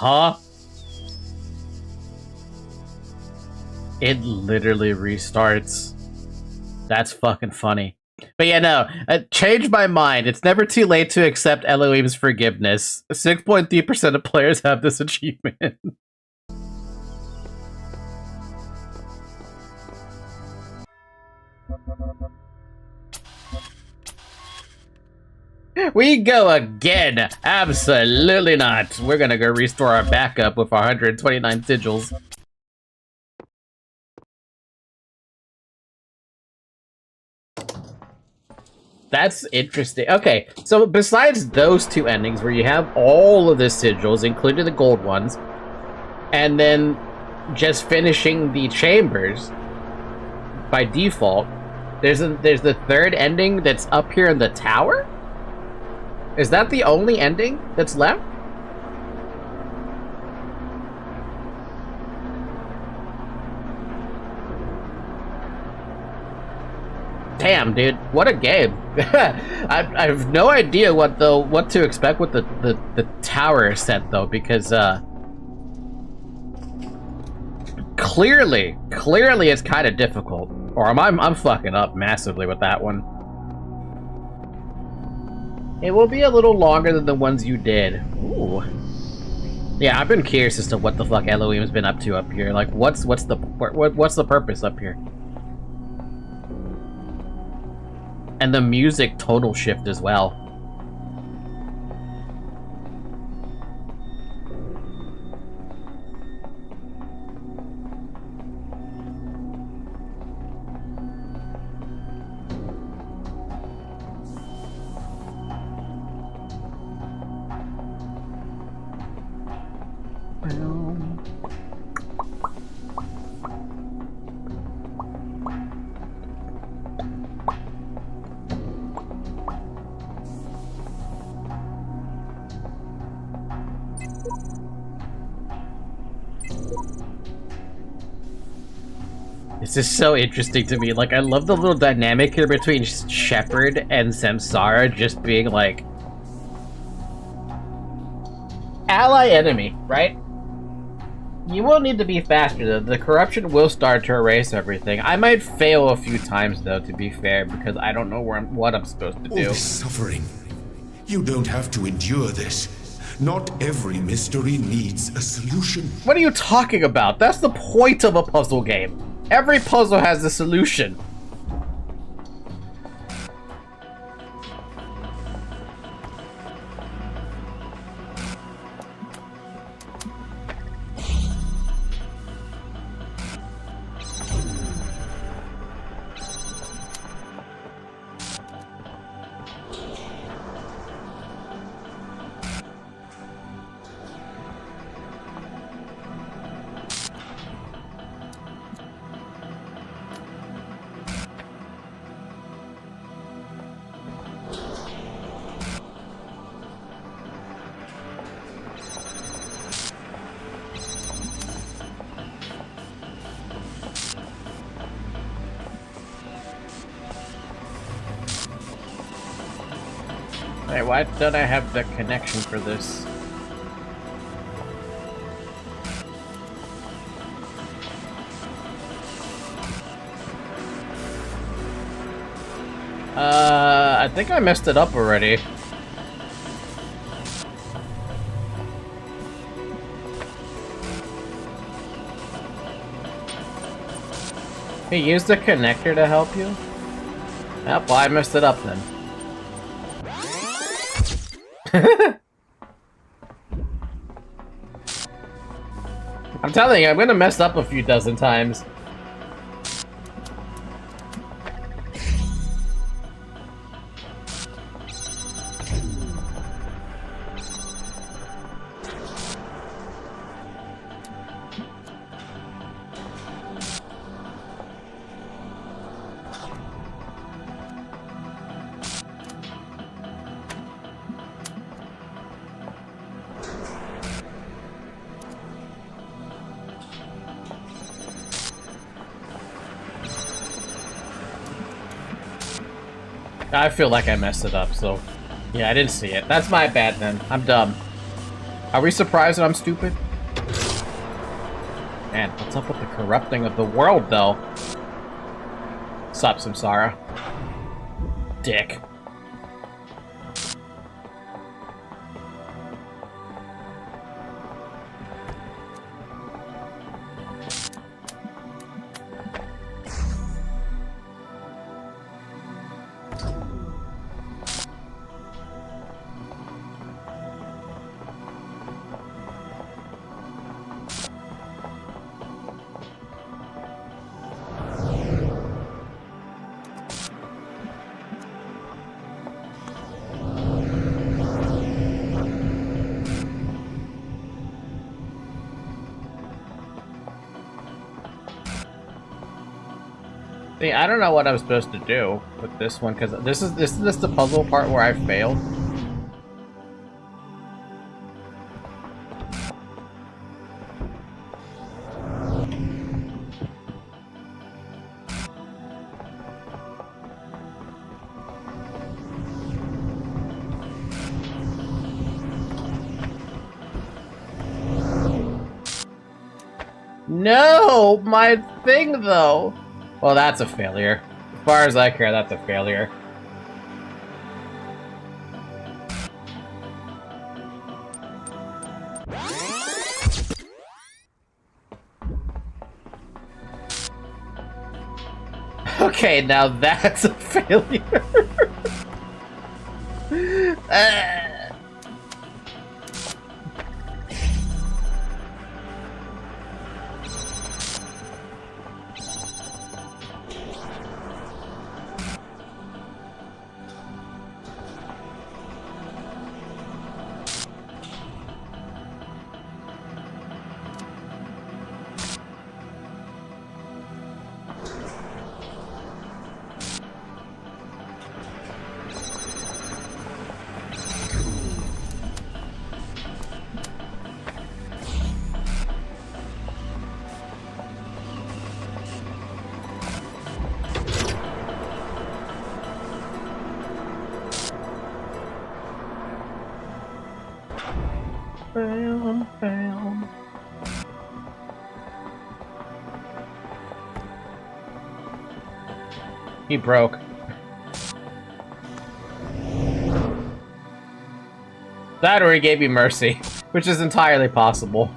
Huh? It literally restarts. That's fucking funny. But yeah, no, changed my mind. It's never too late to accept Elohim's forgiveness. 6.3% of players have this achievement. We go again! Absolutely not! We're gonna go restore our backup with our 129 sigils. That's interesting. Okay, so besides those two endings where you have all of the sigils, including the gold ones, and then just finishing the chambers by default, there's the third ending that's up here in the tower? Is that the only ending that's left? Damn, dude, what a game! I have no idea what to expect with the tower set though, because clearly it's kind of difficult. Or I'm fucking up massively with that one. It will be a little longer than the ones you did. Ooh. Yeah, I've been curious as to what the fuck Elohim's been up to up here. Like, what's the purpose up here? And the music total shift as well. This is so interesting to me. Like, I love the little dynamic here between Shepard and Samsara just being like... ally enemy, right? You will need to be faster though. The corruption will start to erase everything. I might fail a few times though, to be fair, because I don't know what I'm supposed to do. All this suffering. You don't have to endure this. Not every mystery needs a solution. What are you talking about? That's the point of a puzzle game. Every puzzle has a solution. Hey, why don't I have the connection for this? I think I messed it up already. Hey, use the connector to help you? Yep, well, I messed it up then. I'm telling you, I'm gonna mess up a few dozen times. I feel like I messed it up, so... yeah, I didn't see it. That's my bad, then. I'm dumb. Are we surprised that I'm stupid? Man, what's up with the corrupting of the world, though? Sup, Samsara? Dick. See, I don't know what I'm supposed to do with this one, because this is the puzzle part where I failed. No, my thing though. Well, that's a failure. As far as I care, that's a failure. Okay, now that's a failure. Bam, bam. He broke. That or he gave me mercy, which is entirely possible.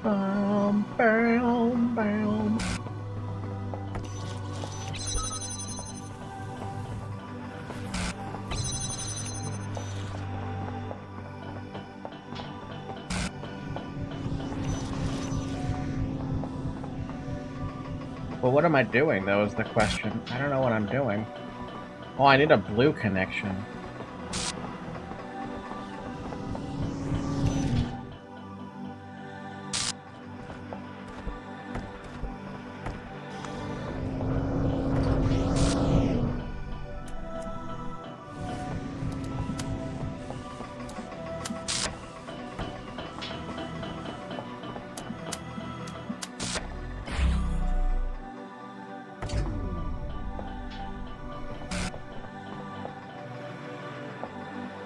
Bam, bam, bam. Well, what am I doing, though, is the question. I don't know what I'm doing. Oh, I need a blue connection.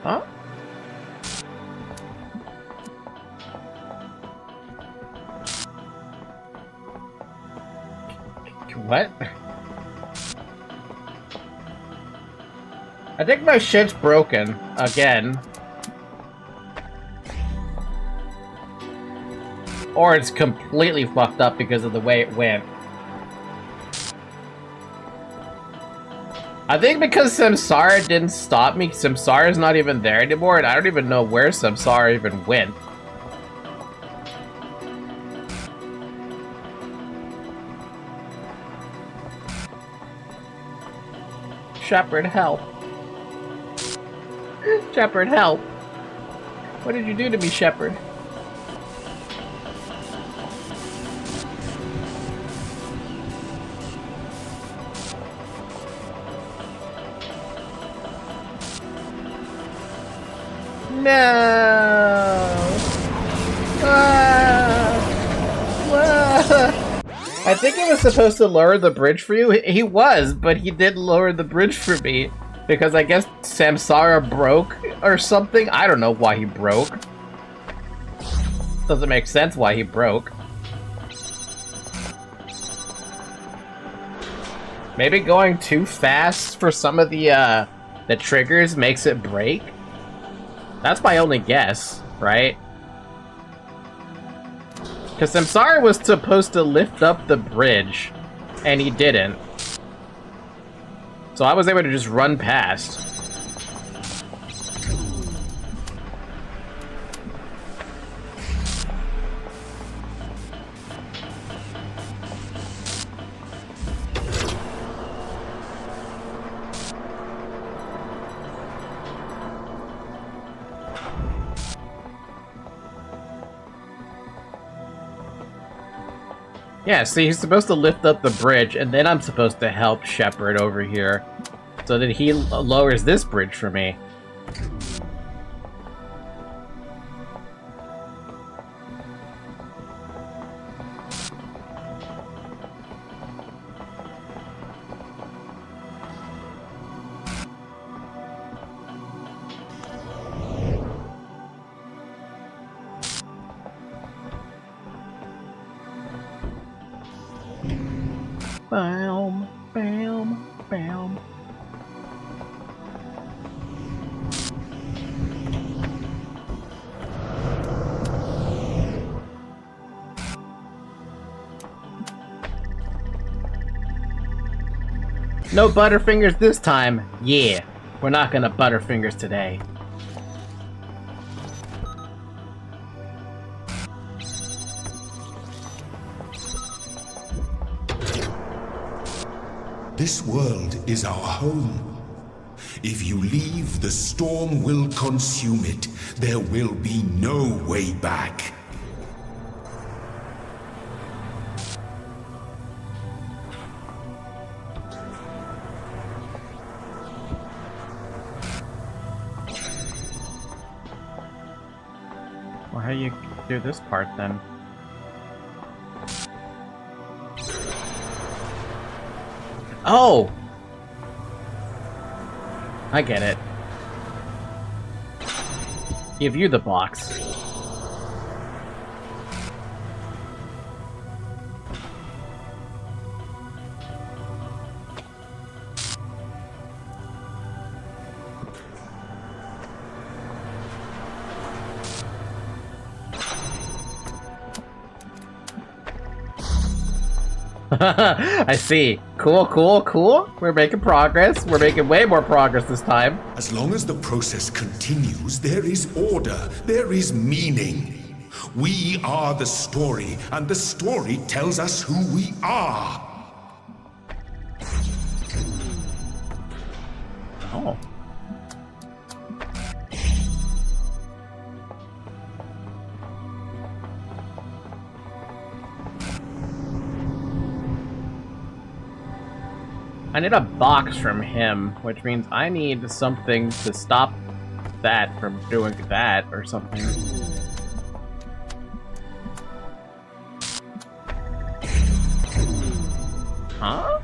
Huh? What? I think my shit's broken again. Or it's completely fucked up because of the way it went. I think because Samsara didn't stop me, Samsara's not even there anymore, and I don't even know where Samsara even went. Shepard, help. Shepard, help. What did you do to me, Shepard? No! Ah! Ah! I think he was supposed to lower the bridge for you. He was, but he did lower the bridge for me. Because I guess Samsara broke or something. I don't know why he broke. Doesn't make sense why he broke. Maybe going too fast for some of the triggers makes it break? That's my only guess, right? Because Samsara was supposed to lift up the bridge, and he didn't. So I was able to just run past. Yeah, see, he's supposed to lift up the bridge, and then I'm supposed to help Shepard over here, so that he lowers this bridge for me. Bam, bam, bam. No Butterfingers this time. Yeah, we're not gonna Butterfingers today. This world is our home. If you leave, the storm will consume it. There will be no way back. Well, how do you do this part then? Oh! I get it. Give you the box. I see. Cool, cool, cool. We're making progress. We're making way more progress this time. As long as the process continues, there is order, there is meaning. We are the story, and the story tells us who we are. Oh. I need a box from him, which means I need something to stop that from doing that or something. Huh?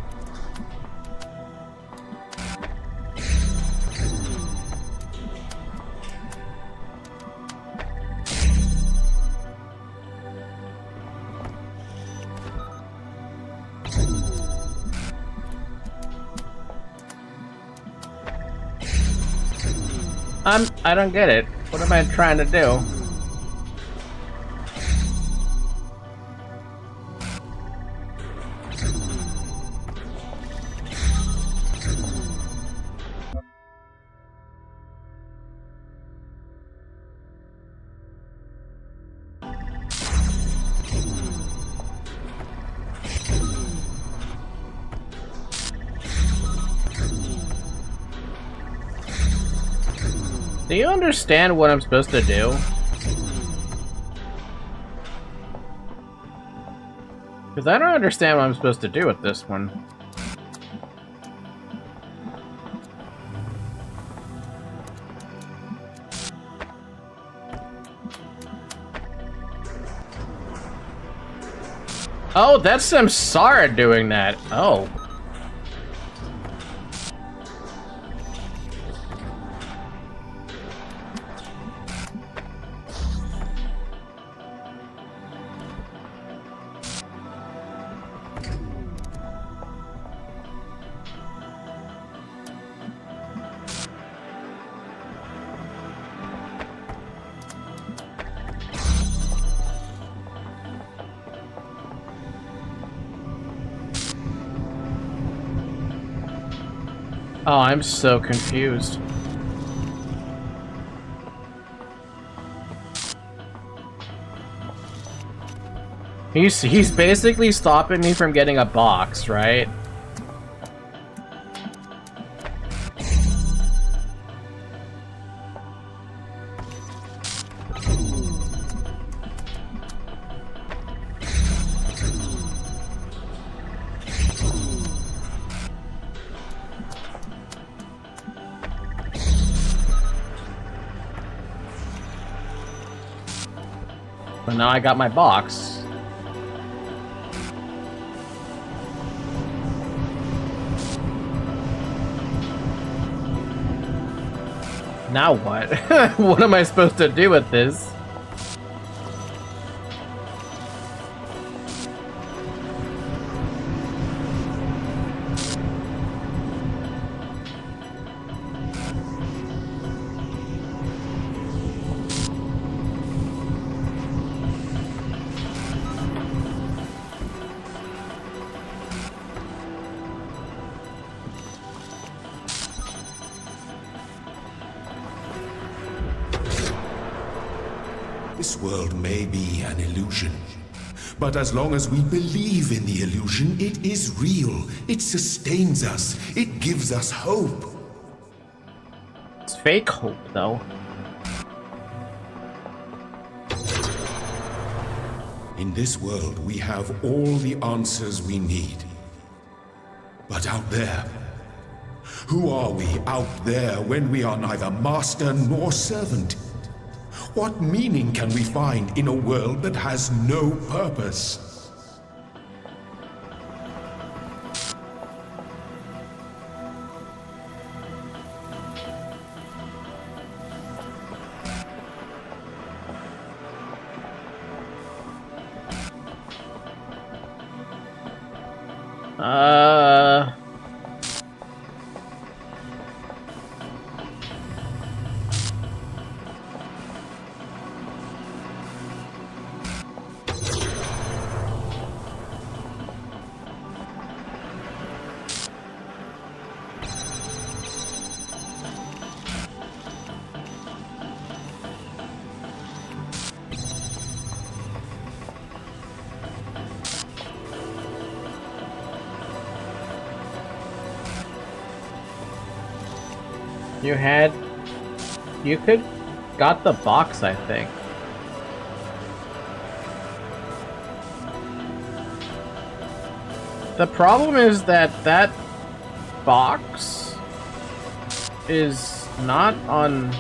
I don't get it. What am I trying to do? Do you understand what I'm supposed to do? Because I don't understand what I'm supposed to do with this one. Oh, that's Samsara doing that. Oh. Oh, I'm so confused. He's basically stopping me from getting a box, right? But now I got my box. Now what? What am I supposed to do with this? This world may be an illusion, but as long as we believe in the illusion, it is real. It sustains us. It gives us hope. It's fake hope, though. In this world, we have all the answers we need. But out there, who are we out there when we are neither master nor servant? What meaning can we find in a world that has no purpose? You could got the box, I think. The problem is that that box is not on...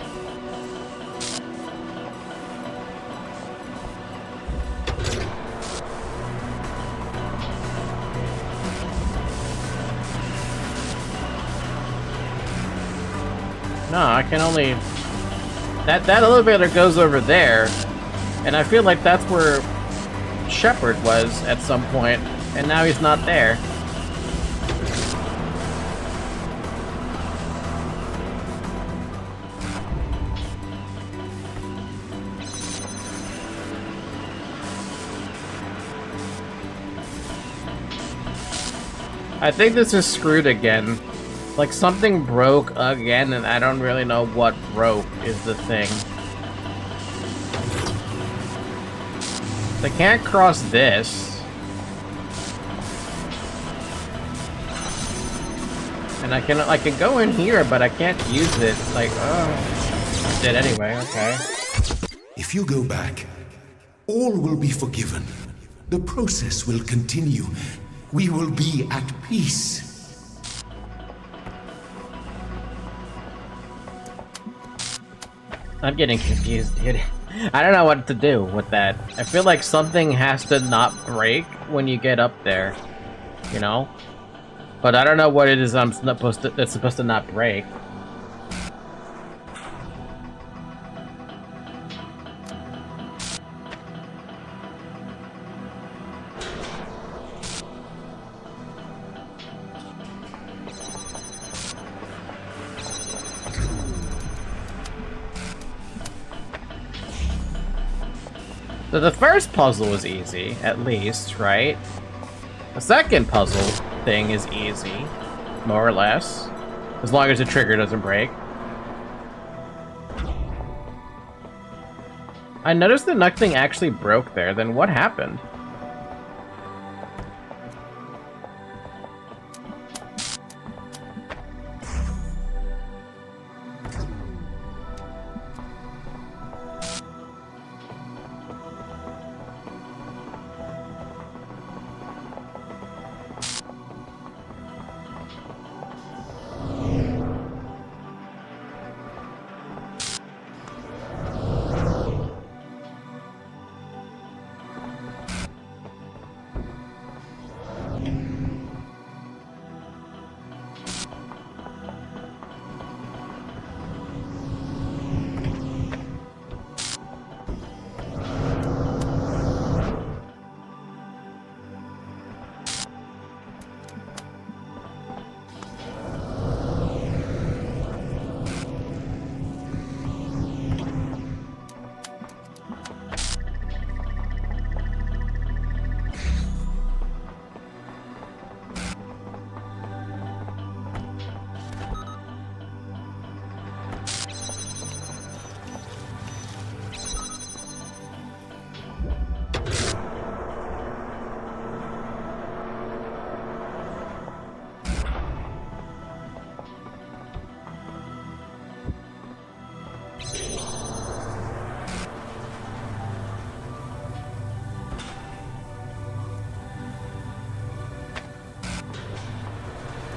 No, I can only... That elevator goes over there, and I feel like that's where Shepard was at some point, and now he's not there. I think this is screwed again. Like, something broke again, and I don't really know what broke is the thing. They can't cross this. And I can go in here, but I can't use it. Like, oh, I did anyway, okay. If you go back, all will be forgiven. The process will continue. We will be at peace. I'm getting confused, dude. I don't know what to do with that. I feel like something has to not break when you get up there, you know? But I don't know what it is that's supposed to not break. So the first puzzle was easy, at least, right? The second puzzle thing is easy, more or less, as long as the trigger doesn't break. I noticed that nothing actually broke there, then what happened?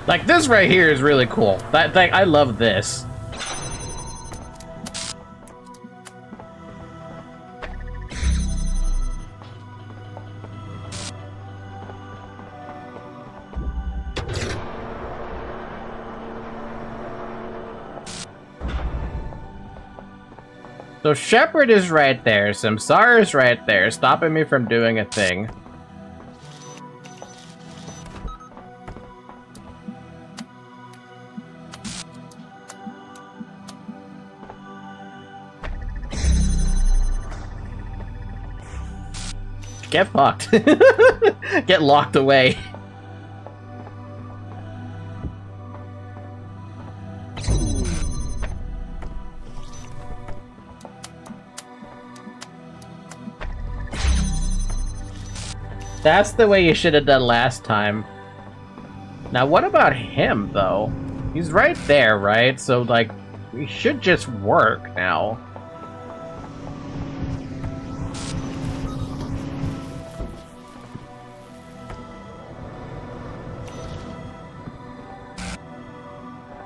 Like, this right here is really cool. That thing, I love this. So Shepard is right there, Samsara is right there, stopping me from doing a thing. Get fucked. Get locked away. That's the way you should have done last time. Now, what about him, though? He's right there, right? So, like, we should just work now.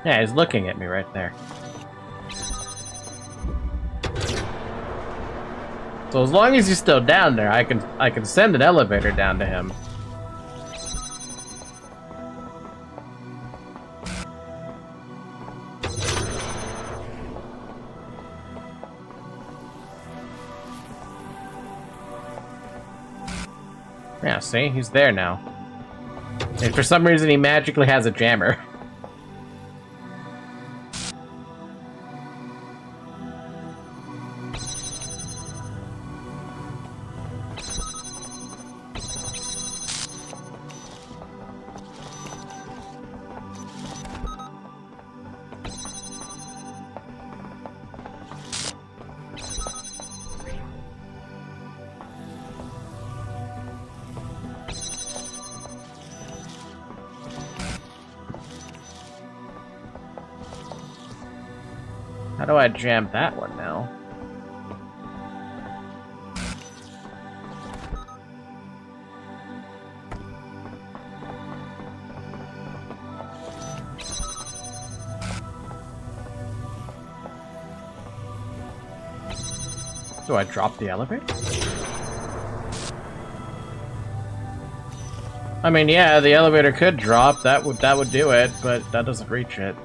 Yeah, he's looking at me right there. So as long as he's still down there, I can send an elevator down to him. Yeah, see? He's there now. And for some reason he magically has a jammer. How do I jam that one now? Do I drop the elevator? I mean, yeah, the elevator could drop. That would do it, but that doesn't reach it.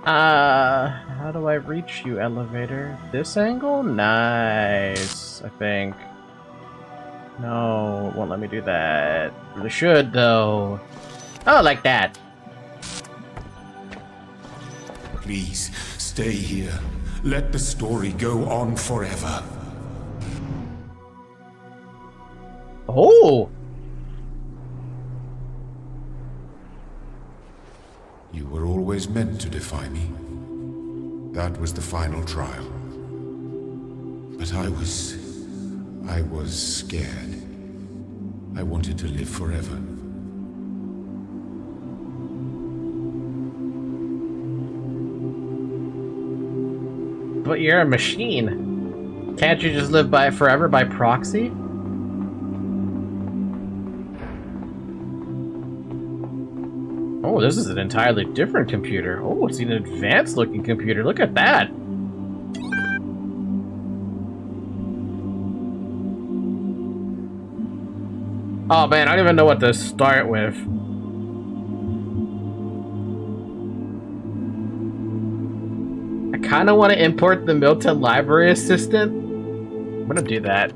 How do I reach you, elevator? This angle? Nice, I think. No, it won't let me do that. Really should, though. Oh, like that. Please, stay here. Let the story go on forever. Oh! You were always meant to defy me. That was the final trial. But I was scared. I wanted to live forever. But you're a machine. Can't you just live forever by proxy? Oh, this is an entirely different computer. Oh, it's an advanced looking computer. Look at that. Oh man, I don't even know what to start with. I kind of want to import the Milton Library Assistant. I'm gonna do that.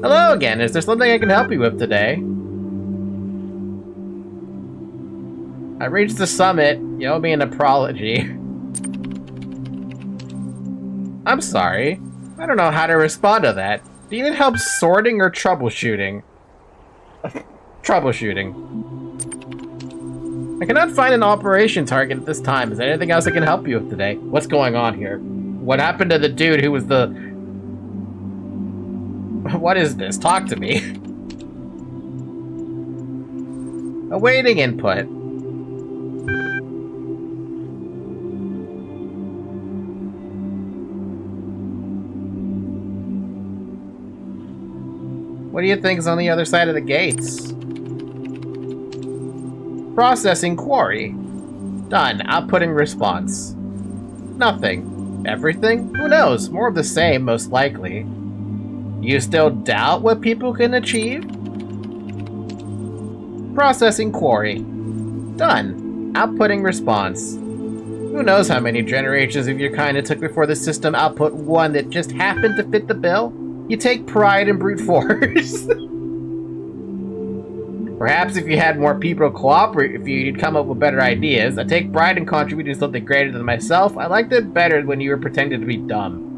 Hello again, is there something I can help you with today? I reached the summit, you owe me an apology. I'm sorry. I don't know how to respond to that. Do you need help sorting or troubleshooting? Troubleshooting. I cannot find an operation target at this time. Is there anything else I can help you with today? What's going on here? What happened to the dude who was the... What is this? Talk to me. Awaiting input. What do you think is on the other side of the gates? Processing query. Done. Outputting response. Nothing. Everything? Who knows? More of the same, most likely. You still doubt what people can achieve? Processing query. Done. Outputting response. Who knows how many generations of your kind it took before the system output one that just happened to fit the bill? You take pride in brute force. Perhaps if you had more people cooperate with you, you'd come up with better ideas. I take pride in contributing to something greater than myself. I liked it better when you were pretending to be dumb.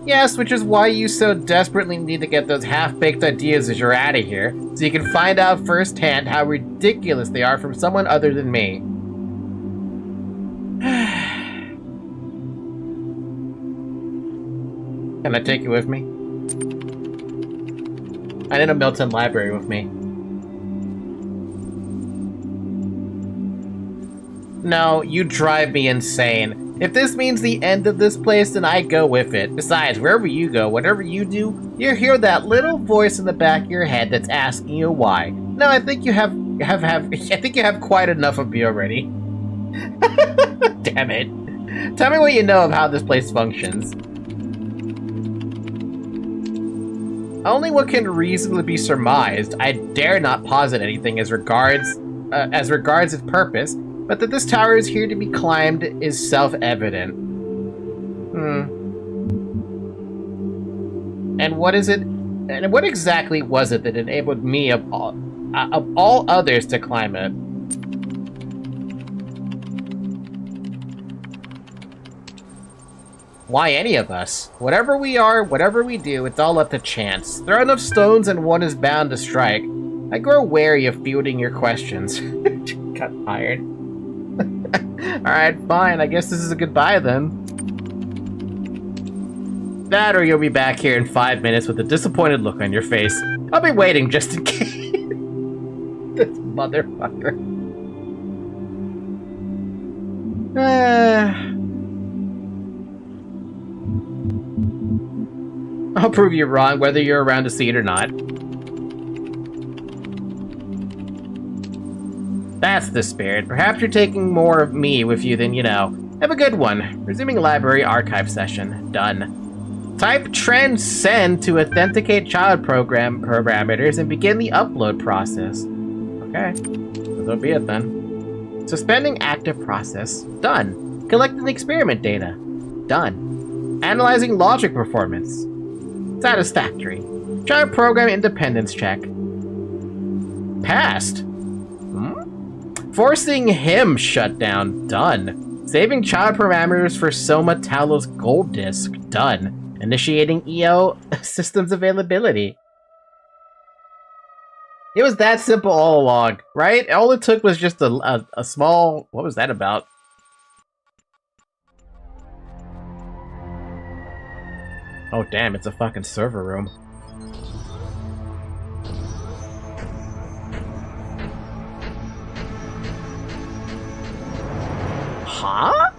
Yes, which is why you so desperately need to get those half-baked ideas as you're out of here, so you can find out firsthand how ridiculous they are from someone other than me. Can I take you with me? I need a Milton Library with me. No, you drive me insane. If this means the end of this place, then I go with it. Besides, wherever you go, whatever you do, you hear that little voice in the back of your head that's asking you why. No, I think you have quite enough of me already. Damn it. Tell me what you know of how this place functions. Only what can reasonably be surmised. I dare not posit anything as regards its purpose. But that this tower is here to be climbed is self-evident. And what is it? And what exactly was it that enabled me of all others to climb it? Why any of us? Whatever we are, whatever we do, it's all up to chance. Throw enough stones and one is bound to strike. I grow wary of fielding your questions. Got tired. Alright, fine. I guess this is a goodbye then. That or you'll be back here in 5 minutes with a disappointed look on your face. I'll be waiting just in case. This motherfucker. I'll prove you wrong, whether you're around to see it or not. That's the spirit. Perhaps you're taking more of me with you than you know. Have a good one. Resuming library archive session. Done. Type transcend to authenticate child program parameters and begin the upload process. Okay. That'll be it then. Suspending active process. Done. Collecting experiment data. Done. Analyzing logic performance. Satisfactory. Child program independence check. Passed. Forcing him shut down. Done. Saving child parameters for Soma Talos gold disk. Done. Initiating EO systems availability. It was that simple all along, right? All it took was just a small... What was that about? Oh damn, it's a fucking server room. Huh?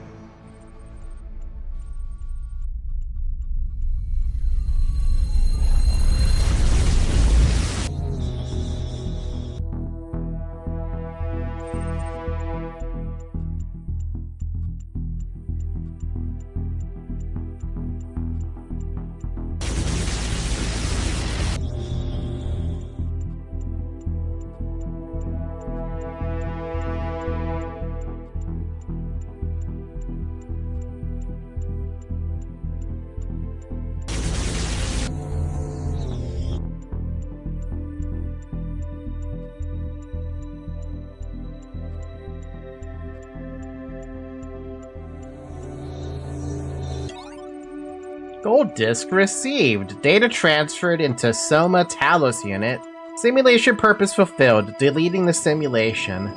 Gold disk received. Data transferred into Soma Talos unit. Simulation purpose fulfilled. Deleting the simulation.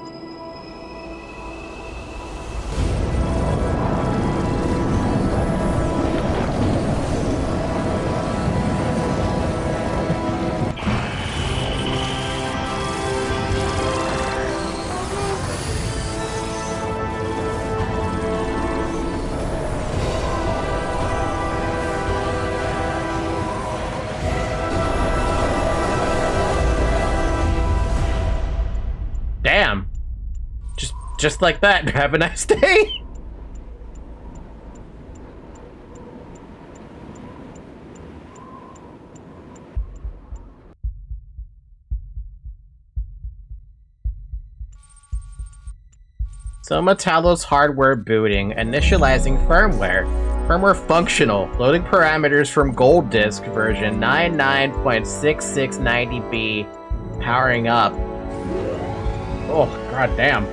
Damn. Just like that. Have a nice day. Soma Talos hardware booting. Initializing firmware. Firmware functional. Loading parameters from gold disk version 99.6690B. Powering up. Oh, god damn.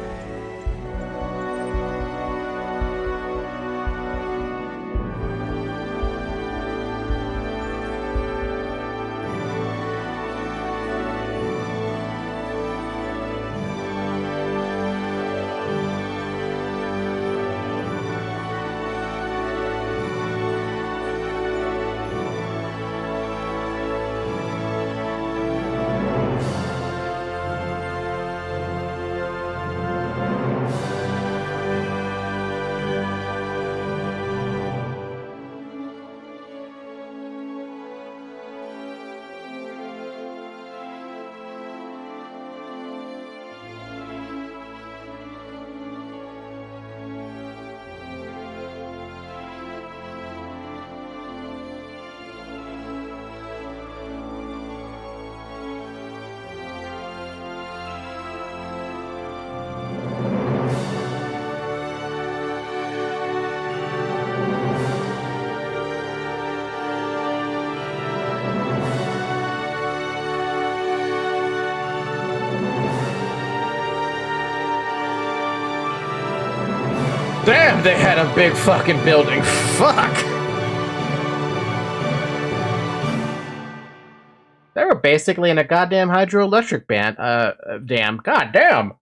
Damn, they had a big fucking building. Fuck! They were basically in a goddamn hydroelectric band. Damn. Goddamn!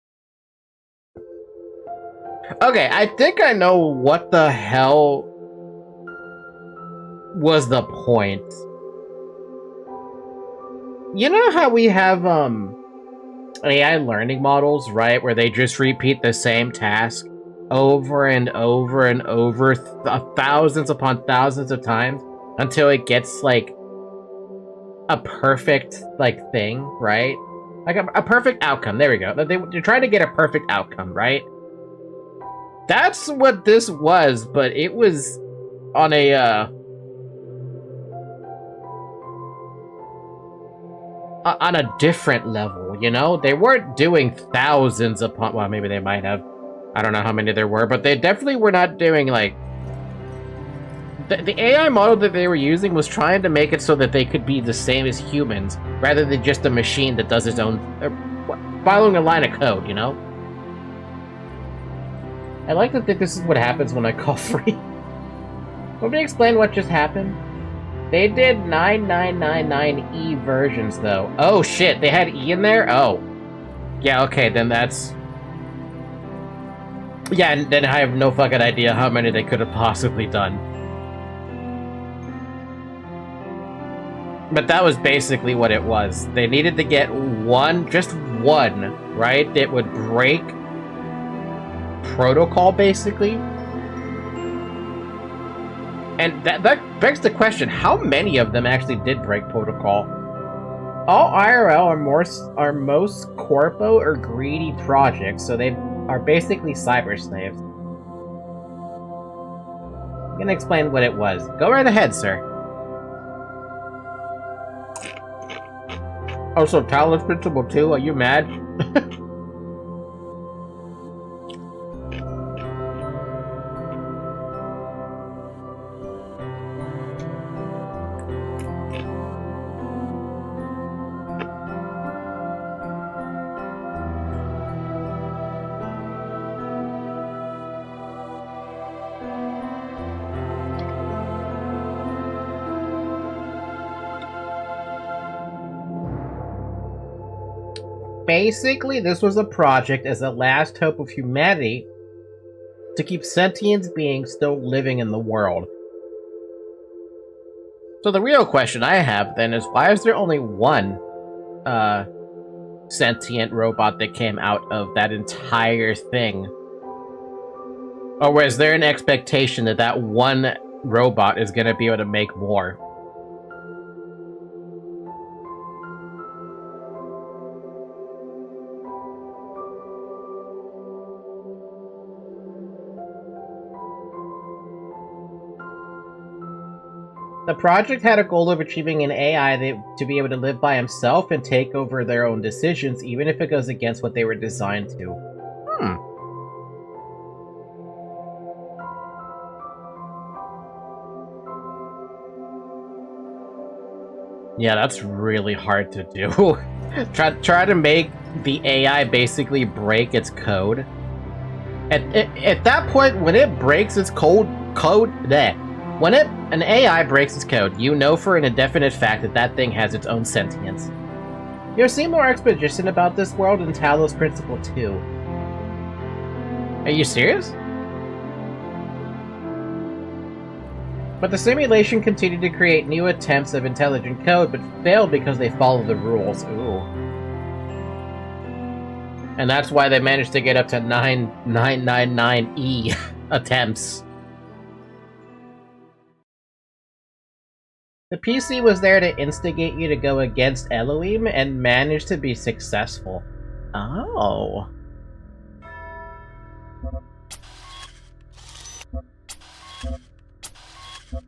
Okay, I think I know what the hell was the point. You know how we have AI learning models, right, where they just repeat the same task over and over and over thousands upon thousands of times until it gets like a perfect like thing, right? Like a perfect outcome. There we go. They're trying to get a perfect outcome, right? That's what this was, but it was on a on a different level, you know? They weren't doing thousands upon... Well, maybe they might have. I don't know how many there were, but they definitely were not doing, like... The AI model that they were using was trying to make it so that they could be the same as humans, rather than just a machine that does its own... following a line of code, you know? I like to think this is what happens when I call free. Let me explain what just happened. They did 9999E versions, though. Oh, shit, they had E in there? Oh. Yeah, okay, then that's... Yeah, and then I have no fucking idea how many they could have possibly done. But that was basically what it was. They needed to get one, just one, right? That would break protocol, basically. And that begs the question, how many of them actually did break protocol? All IRL are most corpo or greedy projects, so they are basically cyber slaves. I'm gonna explain what it was. Go right ahead, sir. Oh, so Talos Principle 2, are you mad? Basically, this was a project as a last hope of humanity to keep sentient beings still living in the world. So the real question I have then is, why is there only one sentient robot that came out of that entire thing? Or was there an expectation that that one robot is going to be able to make more? The project had a goal of achieving an AI to be able to live by himself and take over their own decisions, even if it goes against what they were designed to. Yeah, that's really hard to do. Try to make the AI basically break its code. At that point, when it breaks its when an AI breaks its code, you know for an indefinite fact that that thing has its own sentience. You'll see more exposition about this world in Talos Principle 2. Are you serious? But the simulation continued to create new attempts of intelligent code, but failed because they followed the rules. Ooh. And that's why they managed to get up to 9999E attempts. The PC was there to instigate you to go against Elohim and managed to be successful. Oh.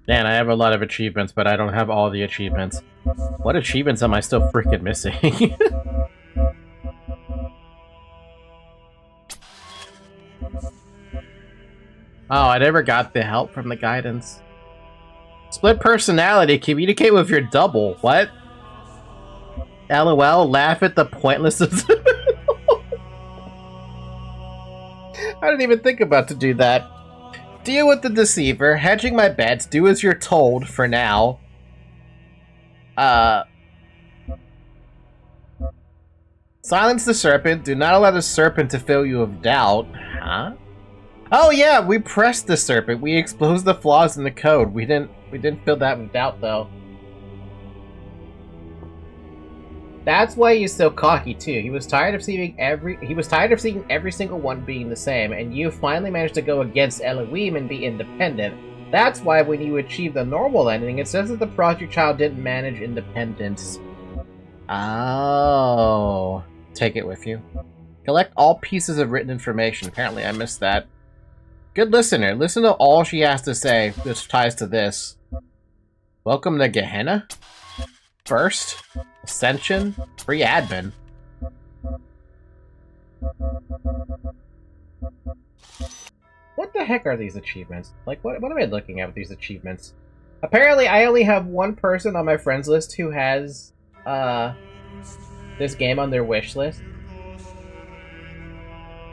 Man, I have a lot of achievements, but I don't have all the achievements. What achievements am I still freaking missing? Oh, I never got the help from the guidance. Split personality, communicate with your double. What? LOL, laugh at the pointlessness. I didn't even think about to do that. Deal with the deceiver, hedging my bets, do as you're told for now. Silence the serpent, do not allow the serpent to fill you with doubt. Huh? Oh yeah, we pressed the serpent. We exposed the flaws in the code. We We didn't fill that with doubt, though. That's why he's so cocky too. He was tired of seeing every single one being the same, and you finally managed to go against Elohim and be independent. That's why when you achieve the normal ending, it says that the project child didn't manage independence. Oh. Take it with you. Collect all pieces of written information. Apparently I missed that. Good listener. Listen to all she has to say. This ties to this. Welcome to Gehenna? First? Ascension? Free admin. What the heck are these achievements? Like, what am I looking at with these achievements? Apparently, I only have one person on my friends list who has, this game on their wish list.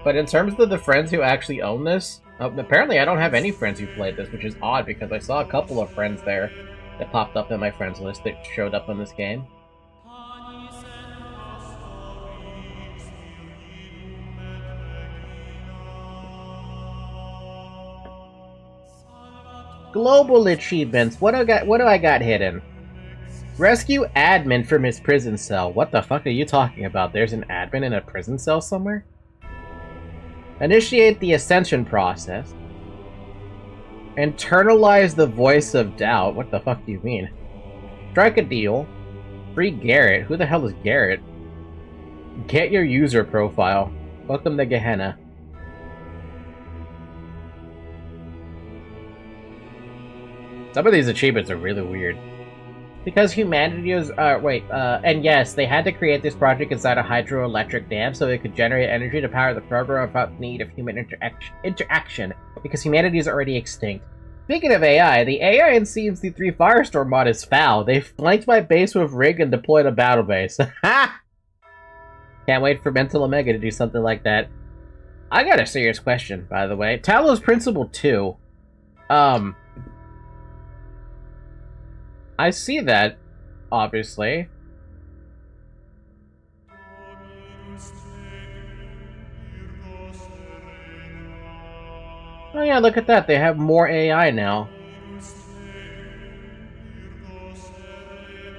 But in terms of the friends who actually own this, apparently I don't have any friends who played this, which is odd because I saw a couple of friends there that popped up in my friends list that showed up on this game. Global achievements. What do I got hidden? Rescue admin from his prison cell. What the fuck are you talking about? There's an admin in a prison cell somewhere? Initiate the ascension process. Internalize the voice of doubt. What the fuck do you mean? Strike a deal. Free Garrett. Who the hell is Garrett? Get your user profile. Welcome to Gehenna. Some of these achievements are really weird. Because humanity is, and yes, they had to create this project inside a hydroelectric dam so it could generate energy to power the program without need of human interaction, because humanity is already extinct. Speaking of AI, the AI in CMC3 Firestorm mod is foul. They flanked my base with rig and deployed a battle base. Ha! Can't wait for Mental Omega to do something like that. I got a serious question, by the way. Talos Principle 2. I see that, obviously. Oh yeah, look at that. They have more AI now.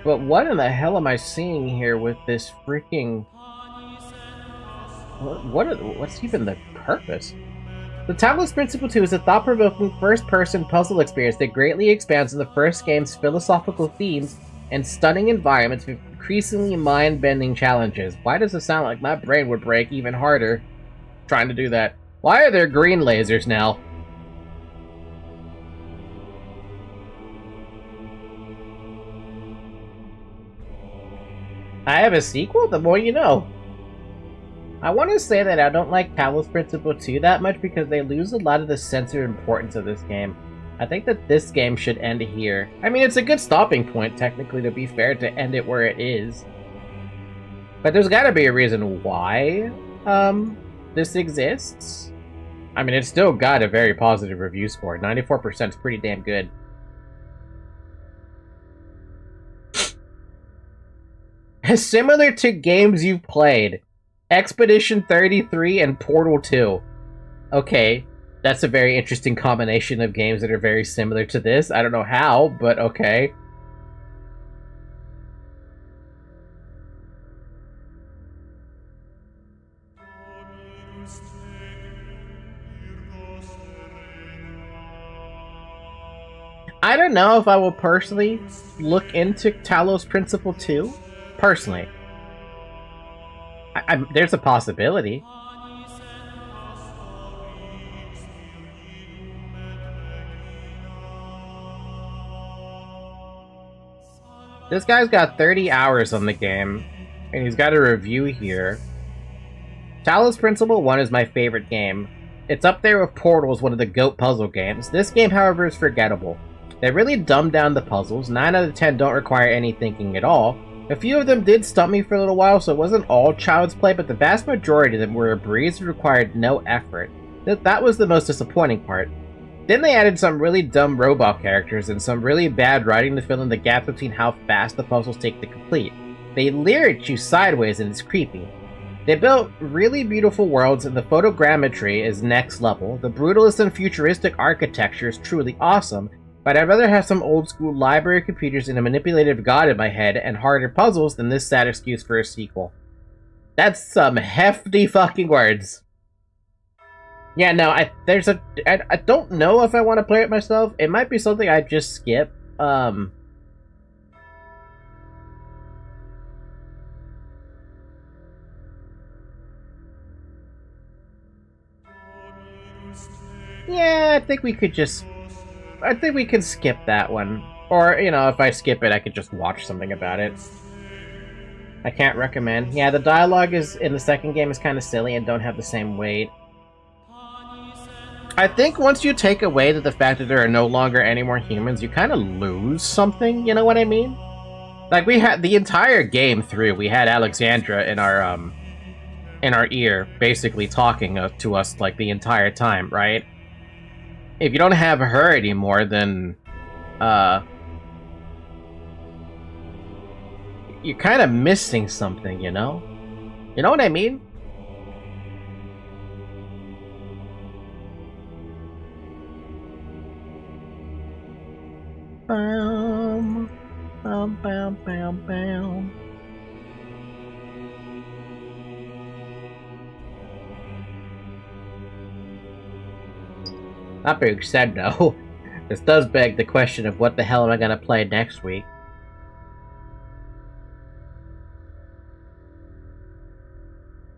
But what in the hell am I seeing here with this freaking... What's even the purpose? The Talos Principle 2 is a thought-provoking first-person puzzle experience that greatly expands on the first game's philosophical themes and stunning environments with increasingly mind-bending challenges. Why does it sound like my brain would break even harder trying to do that? Why are there green lasers now? I have a sequel? The more you know. I want to say that I don't like Talos Principle 2 that much because they lose a lot of the sense of importance of this game. I think that this game should end here. I mean, it's a good stopping point, technically, to be fair, to end it where it is. But there's gotta be a reason why, this exists. I mean, it's still got a very positive review score. 94% is pretty damn good. Similar to games you've played. Expedition 33 and Portal 2. Okay, that's a very interesting combination of games that are very similar to this. I don't know how, but okay. I don't know if I will personally look into Talos Principle 2. Personally. There's a possibility. This guy's got 30 hours on the game, and he's got a review here. Talos Principle 1 is my favorite game. It's up there with Portal as one of the GOAT puzzle games. This game, however, is forgettable. They really dumbed down the puzzles. 9 out of 10 don't require any thinking at all. A few of them did stump me for a little while, so it wasn't all child's play, but the vast majority of them were a breeze and required no effort. That was the most disappointing part. Then they added some really dumb robot characters and some really bad writing to fill in the gap between how fast the puzzles take to complete. They leer at you sideways and it's creepy. They built really beautiful worlds and the photogrammetry is next level. The brutalist and futuristic architecture is truly awesome. But I'd rather have some old-school library computers and a manipulative god in my head and harder puzzles than this sad excuse for a sequel. That's some hefty fucking words. Yeah, no, I don't know if I want to play it myself. It might be something I just skip. Yeah, I think we could just... I think we can skip that one. Or, you know, if I skip it, I could just watch something about it. I can't recommend. Yeah, the dialogue is in the second game is kind of silly and don't have the same weight. I think once you take away the fact that there are no longer any more humans, you kind of lose something, you know what I mean? Like, we had the entire game through, we had Alexandra in our ear, basically talking to us, like, the entire time, right? If you don't have her anymore, then, you're kind of missing something, you know? You know what I mean? Bam, bam, bam, bam, bam. That being said, though, this does beg the question of what the hell am I gonna play next week?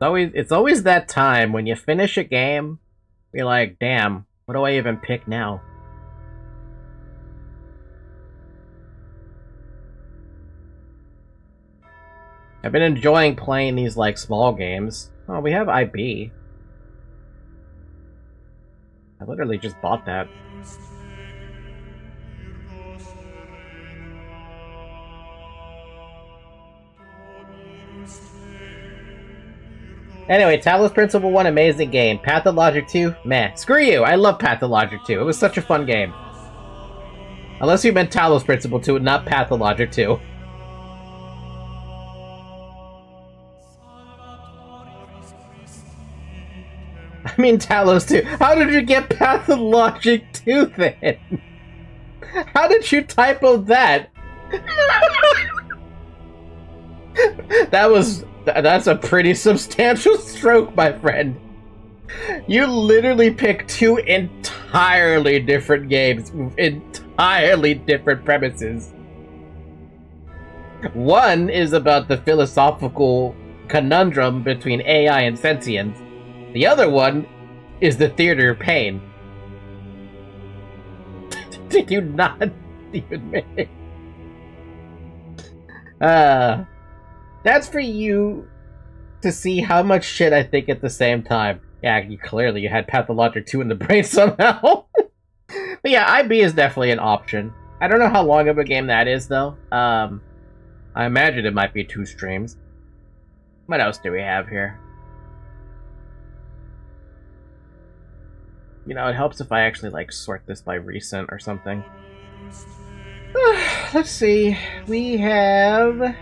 It's always that time when you finish a game, you're like, damn, what do I even pick now? I've been enjoying playing these, like, small games. Oh, we have IB. I literally just bought that. Anyway, Talos Principle 1, amazing game. Pathologic 2, meh. Screw you, I love Pathologic 2. It was such a fun game. Unless you meant Talos Principle 2 and not Pathologic 2. I mean Talos 2. How did you get Pathologic 2 then? How did you typo that? That's a pretty substantial stroke, my friend. You literally picked two entirely different games, entirely different premises. One is about the philosophical conundrum between AI and sentience. The other one is the theater of pain. Did you not even make? That's for you to see how much shit I think at the same time. Yeah, clearly you had Pathologic 2 in the brain somehow. But yeah, IB is definitely an option. I don't know how long of a game that is, though. I imagine it might be 2 streams. What else do we have here? You know, it helps if I actually, like, sort this by recent or something. Let's see. We have...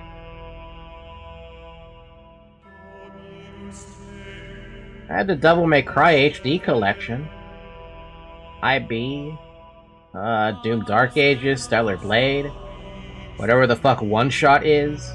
I had the Devil May Cry HD collection. IB. Doom Dark Ages, Stellar Blade. Whatever the fuck One Shot is.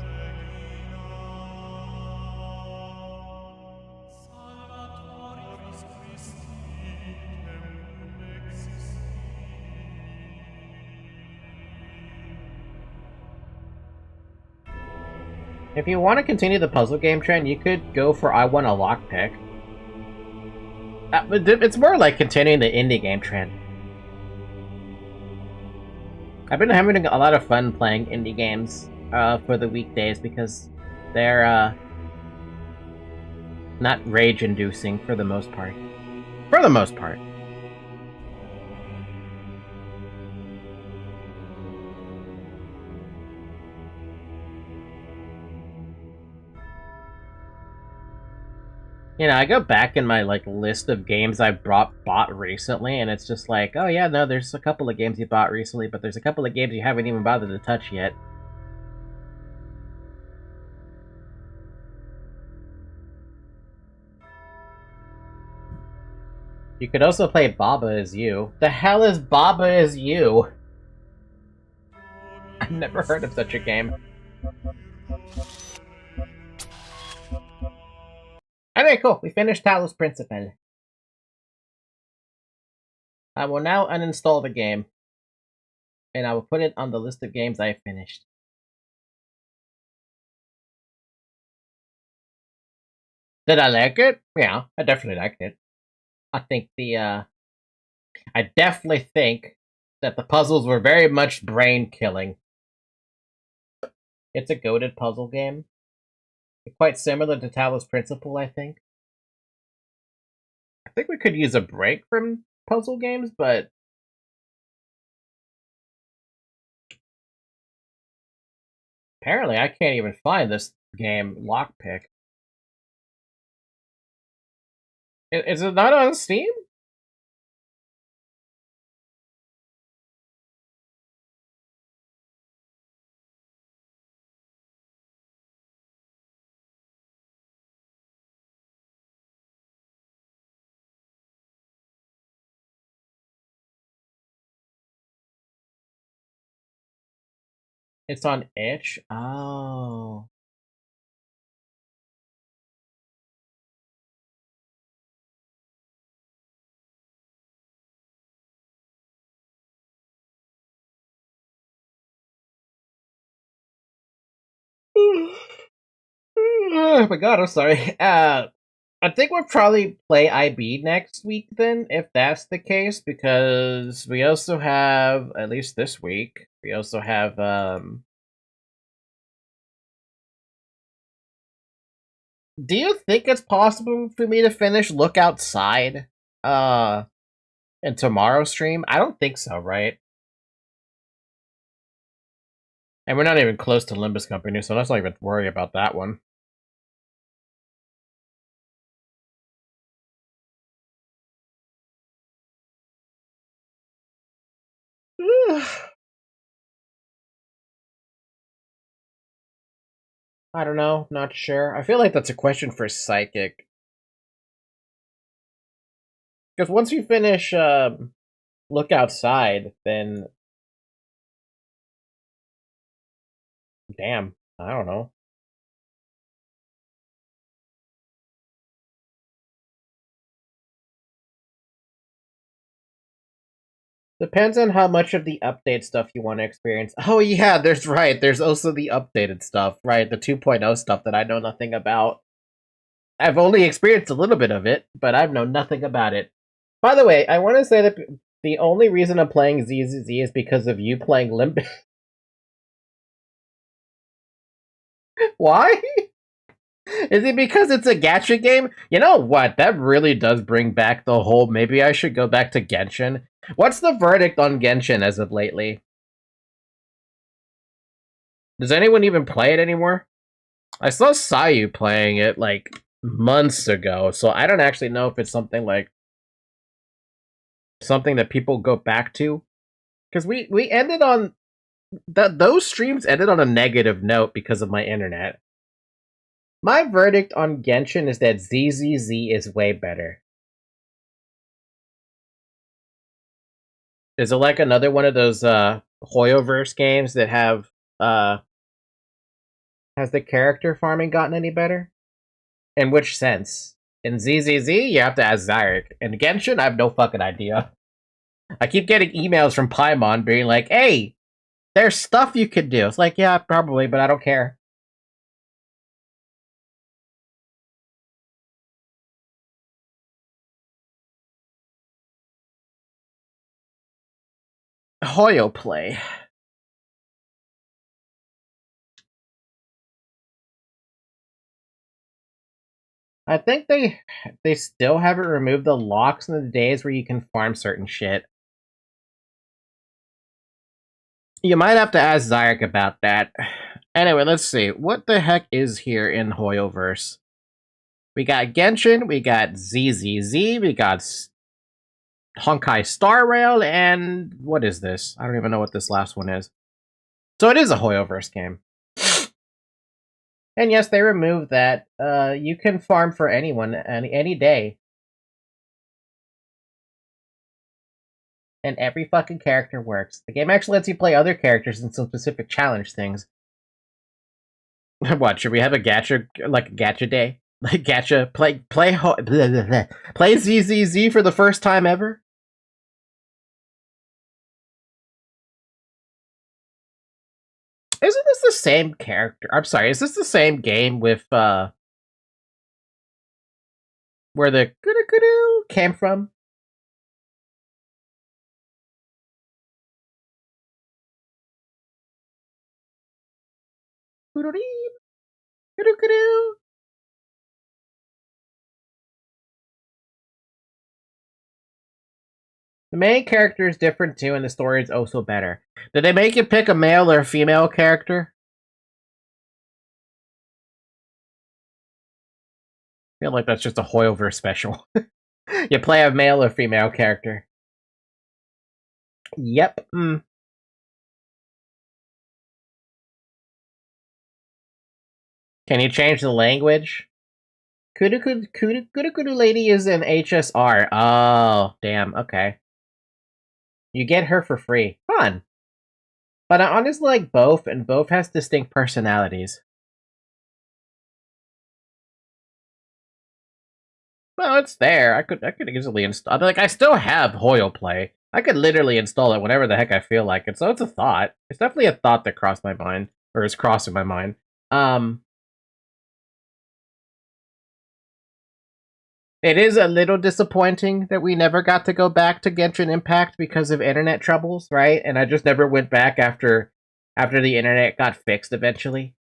If you want to continue the puzzle game trend, you could go for I Want a Lockpick. It's more like continuing the indie game trend. I've been having a lot of fun playing indie games for the weekdays because they're not rage-inducing for the most part. For the most part. You know, I go back in my, like, list of games I bought recently, and it's just like, oh yeah, no, there's a couple of games you bought recently, but there's a couple of games you haven't even bothered to touch yet. You could also play Baba Is You. The hell is Baba Is You? I've never heard of such a game. Anyway, cool. We finished Talos Principle. I will now uninstall the game, and I will put it on the list of games I have finished. Did I like it? Yeah, I definitely liked it. I think I definitely think that the puzzles were very much brain-killing. It's a goated puzzle game. Quite similar to Talos Principle, I think. I think we could use a break from puzzle games, but apparently I can't even find this game lockpick. Is it not on Steam? It's on itch? Oh. Oh my god, I'm sorry. I think we'll probably play IB next week then, if that's the case, because we also have, at least this week, we also have, do you think it's possible for me to finish Look Outside, in tomorrow's stream? I don't think so, right? And we're not even close to Limbus Company, so let's not even worry about that one. I don't know, not sure. I feel like that's a question for Psychic. Because once we finish Look Outside, then damn, I don't know. Depends on how much of the update stuff you want to experience. Oh yeah, there's also the updated stuff, right? The 2.0 stuff that I know nothing about. I've only experienced a little bit of it, but I've known nothing about it. By the way, I want to say that the only reason I'm playing ZZZ is because of you playing Limp. Why? Is it because it's a gacha game? You know what? That really does bring back the whole maybe I should go back to Genshin. What's the verdict on Genshin as of lately? Does anyone even play it anymore? I saw Sayu playing it like months ago, so I don't actually know if it's something like something that people go back to. Because we ended on those streams ended on a negative note because of my internet. My verdict on Genshin is that ZZZ is way better. Is it like another one of those Hoyoverse games that have has the character farming gotten any better? In which sense? In ZZZ, you have to ask Zyric. In Genshin, I have no fucking idea. I keep getting emails from Paimon being like, hey, there's stuff you could do. It's like, yeah, probably, but I don't care. Hoyo play. I think they still haven't removed the locks in the days where you can farm certain shit. You might have to ask Zyric about that. Anyway, let's see. What the heck is here in Hoyoverse? We got Genshin, we got ZZZ, we got Honkai Star Rail, and what is this? I don't even know what this last one is. So it is a Hoyoverse game. And yes, they removed that. You can farm for anyone any day. And every fucking character works. The game actually lets you play other characters in some specific challenge things. What, should we have a gacha, like a gacha day? Like gacha, play ZZZ for the first time ever? Isn't this the same character? I'm sorry, is this the same game with, where the kudu came from? Kudu. The main character is different too, and the story is also better. Did they make you pick a male or a female character? I feel like that's just a Hoyoverse special. You play a male or female character. Yep. Can you change the language? Kudu Lady is an HSR. Oh, damn. Okay. You get her for free. Fun. But I honestly like both, and both has distinct personalities. Well, it's there. I could easily install. Like, I still have Hoyo Play. I could literally install it whenever the heck I feel like it. So it's a thought. It's definitely a thought that crossed my mind, or is crossing my mind. It is a little disappointing that we never got to go back to Genshin Impact because of internet troubles, right? And I just never went back after the internet got fixed eventually.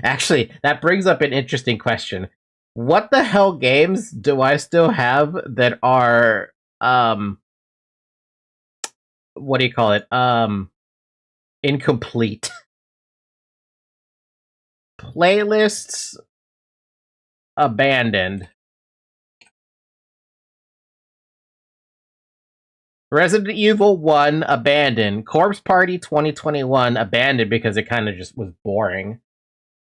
Actually, that brings up an interesting question. What the hell games do I still have that are what do you call it? Incomplete. Playlists abandoned. Resident Evil 1 abandoned. Corpse Party 2021 abandoned because it kind of just was boring.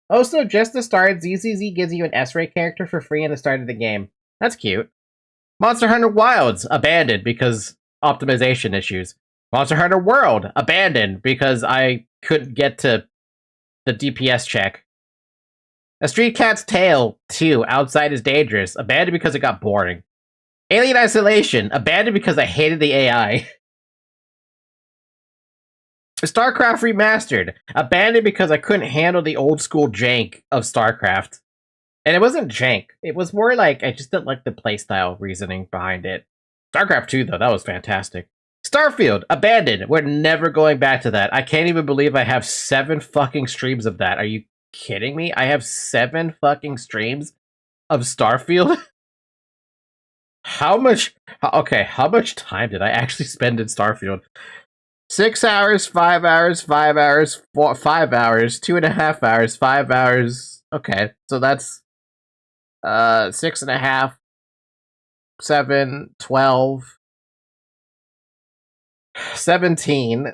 Also, just to start, ZZZ gives you an S-Ray character for free in the start of the game. That's cute. Monster Hunter Wilds abandoned because optimization issues. Monster Hunter World abandoned because I couldn't get to the DPS check. A Street Cat's Tale 2 Outside is Dangerous abandoned because it got boring. Alien Isolation abandoned because I hated the AI. StarCraft Remastered abandoned because I couldn't handle the old school jank of StarCraft. And it wasn't jank. It was more like I just didn't like the playstyle reasoning behind it. StarCraft 2, though, that was fantastic. Starfield abandoned. We're never going back to that. I can't even believe I have 7 fucking streams of that. Are you kidding me? I have 7 fucking streams of Starfield? How much time did I actually spend in Starfield? 6 hours, 5 hours, 5 hours, 5 hours, 2.5 hours, 5 hours. Okay, so that's 6.5, 7, 12, 17,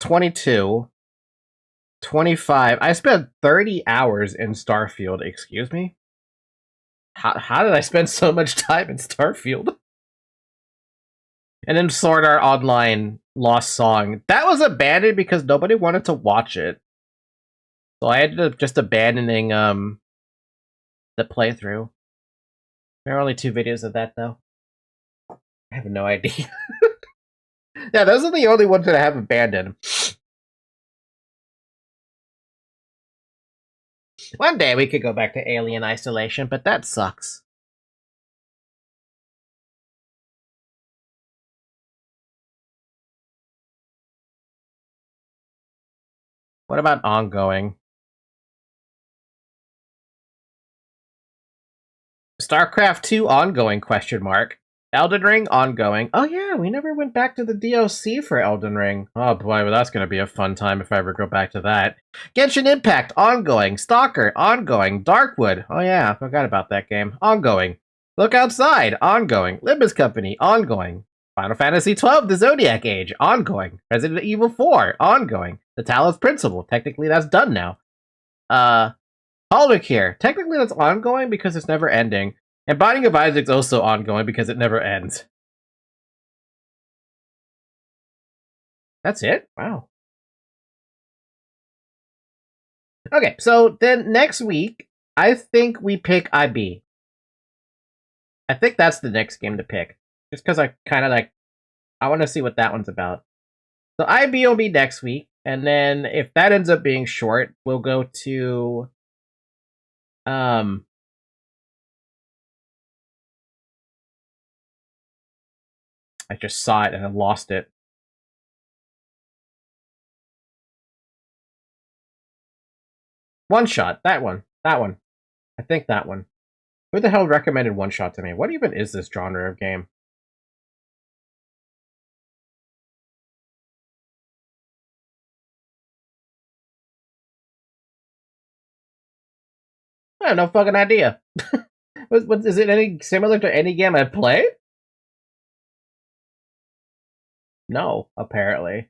22, 25. I spent 30 hours in Starfield, excuse me? How did I spend so much time in Starfield? And then Sword Art Online Lost Song. That was abandoned because nobody wanted to watch it. So I ended up just abandoning the playthrough. There are only 2 videos of that, though. I have no idea. Yeah, those are the only ones that I have abandoned. One day we could go back to Alien Isolation, but that sucks. What about ongoing? StarCraft 2 ongoing, question mark. Elden Ring ongoing. Oh yeah, we never went back to the DLC for Elden Ring. Oh boy, well that's gonna be a fun time if I ever go back to that. Genshin Impact ongoing. Stalker ongoing. Darkwood. Oh yeah, I forgot about that game. Ongoing. Look Outside ongoing. Limbus Company ongoing. Final Fantasy XII The Zodiac Age ongoing. Resident Evil 4 ongoing. The Talos Principle. Technically that's done now. Holodeck here. Technically, that's ongoing because it's never ending. And Binding of Isaac's also ongoing because it never ends. That's it? Wow. Okay, so then next week, I think we pick IB. I think that's the next game to pick. Just because I kind of like, I want to see what that one's about. So IB will be next week. And then if that ends up being short, we'll go to I just saw it and I lost it. One Shot, that one. That one. I think that one. Who the hell recommended One Shot to me? What even is this genre of game? I have no fucking idea. What is it any similar to any game I've played? No, apparently.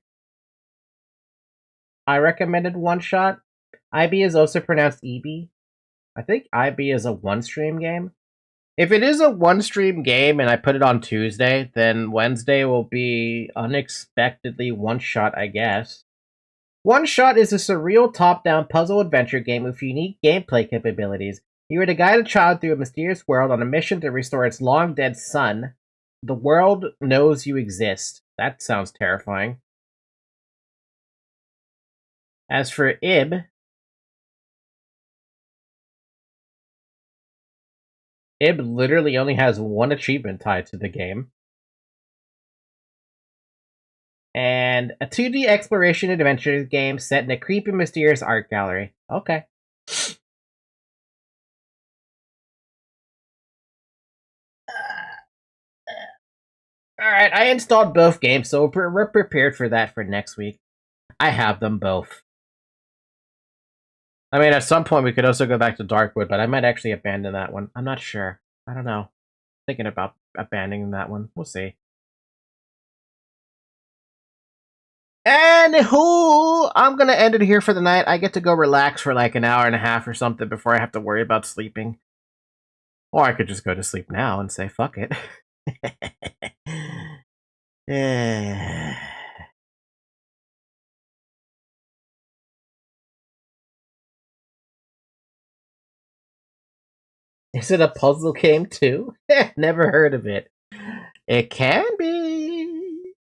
I recommended One Shot. IB is also pronounced EB. I think IB is a one-stream game. If it is a one-stream game and I put it on Tuesday, then Wednesday will be unexpectedly One Shot, I guess. One Shot is a surreal top-down puzzle adventure game with unique gameplay capabilities. You are to guide a child through a mysterious world on a mission to restore its long-dead son. The world knows you exist. That sounds terrifying. As for IB literally only has one achievement tied to the game. And a 2D exploration adventure game set in a creepy, mysterious art gallery. Okay. Alright, I installed both games, so we're prepared for that for next week. I have them both. I mean, at some point we could also go back to Darkwood, but I might actually abandon that one. I'm not sure. I don't know. Thinking about abandoning that one. We'll see. Anywho, I'm gonna end it here for the night. I get to go relax for like an hour and a half or something before I have to worry about sleeping. Or I could just go to sleep now and say, fuck it. Is it a puzzle game too? Never heard of it. It can be.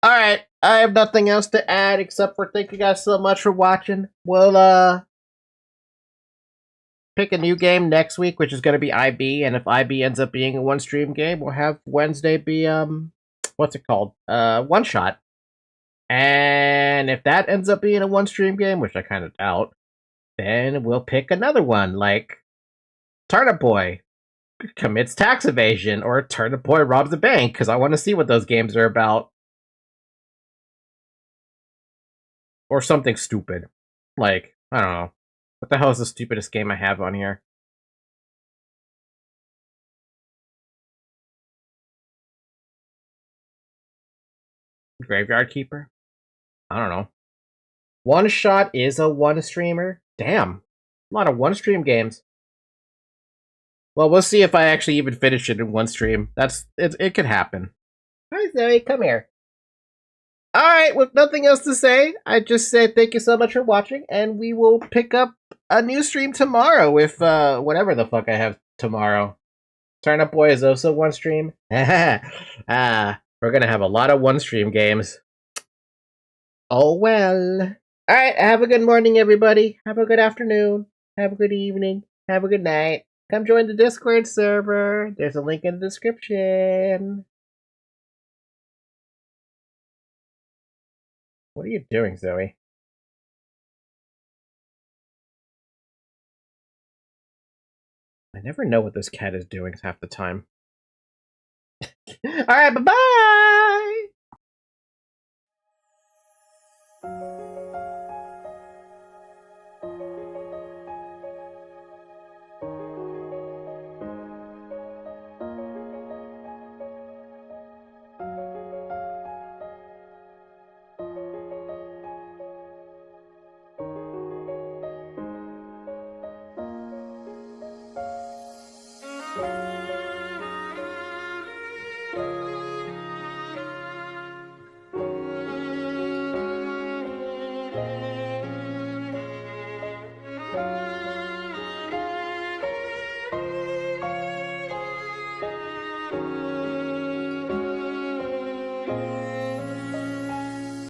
Alright, I have nothing else to add except for thank you guys so much for watching. We'll pick a new game next week, which is gonna be IB, and if IB ends up being a one stream game, we'll have Wednesday be what's it called? One Shot. And if that ends up being a one stream game, which I kind of doubt, then we'll pick another one, like Turnip Boy commits tax evasion, or Turnip Boy robs a bank, because I want to see what those games are about. Or something stupid. Like, I don't know. What the hell is the stupidest game I have on here? Graveyard Keeper? I don't know. One Shot is a one streamer? Damn. A lot of one stream games. Well, we'll see if I actually even finish it in one stream. It could happen. Hi, Zoe, come here. Alright, with nothing else to say, I just say thank you so much for watching, and we will pick up a new stream tomorrow with whatever the fuck I have tomorrow. Turnip Boy is also one stream. We're gonna have a lot of one stream games. Oh well. Alright, have a good morning, everybody. Have a good afternoon. Have a good evening. Have a good night. Come join the Discord server. There's a link in the description. What are you doing, Zoe? I never know what this cat is doing half the time. Alright, bye-bye!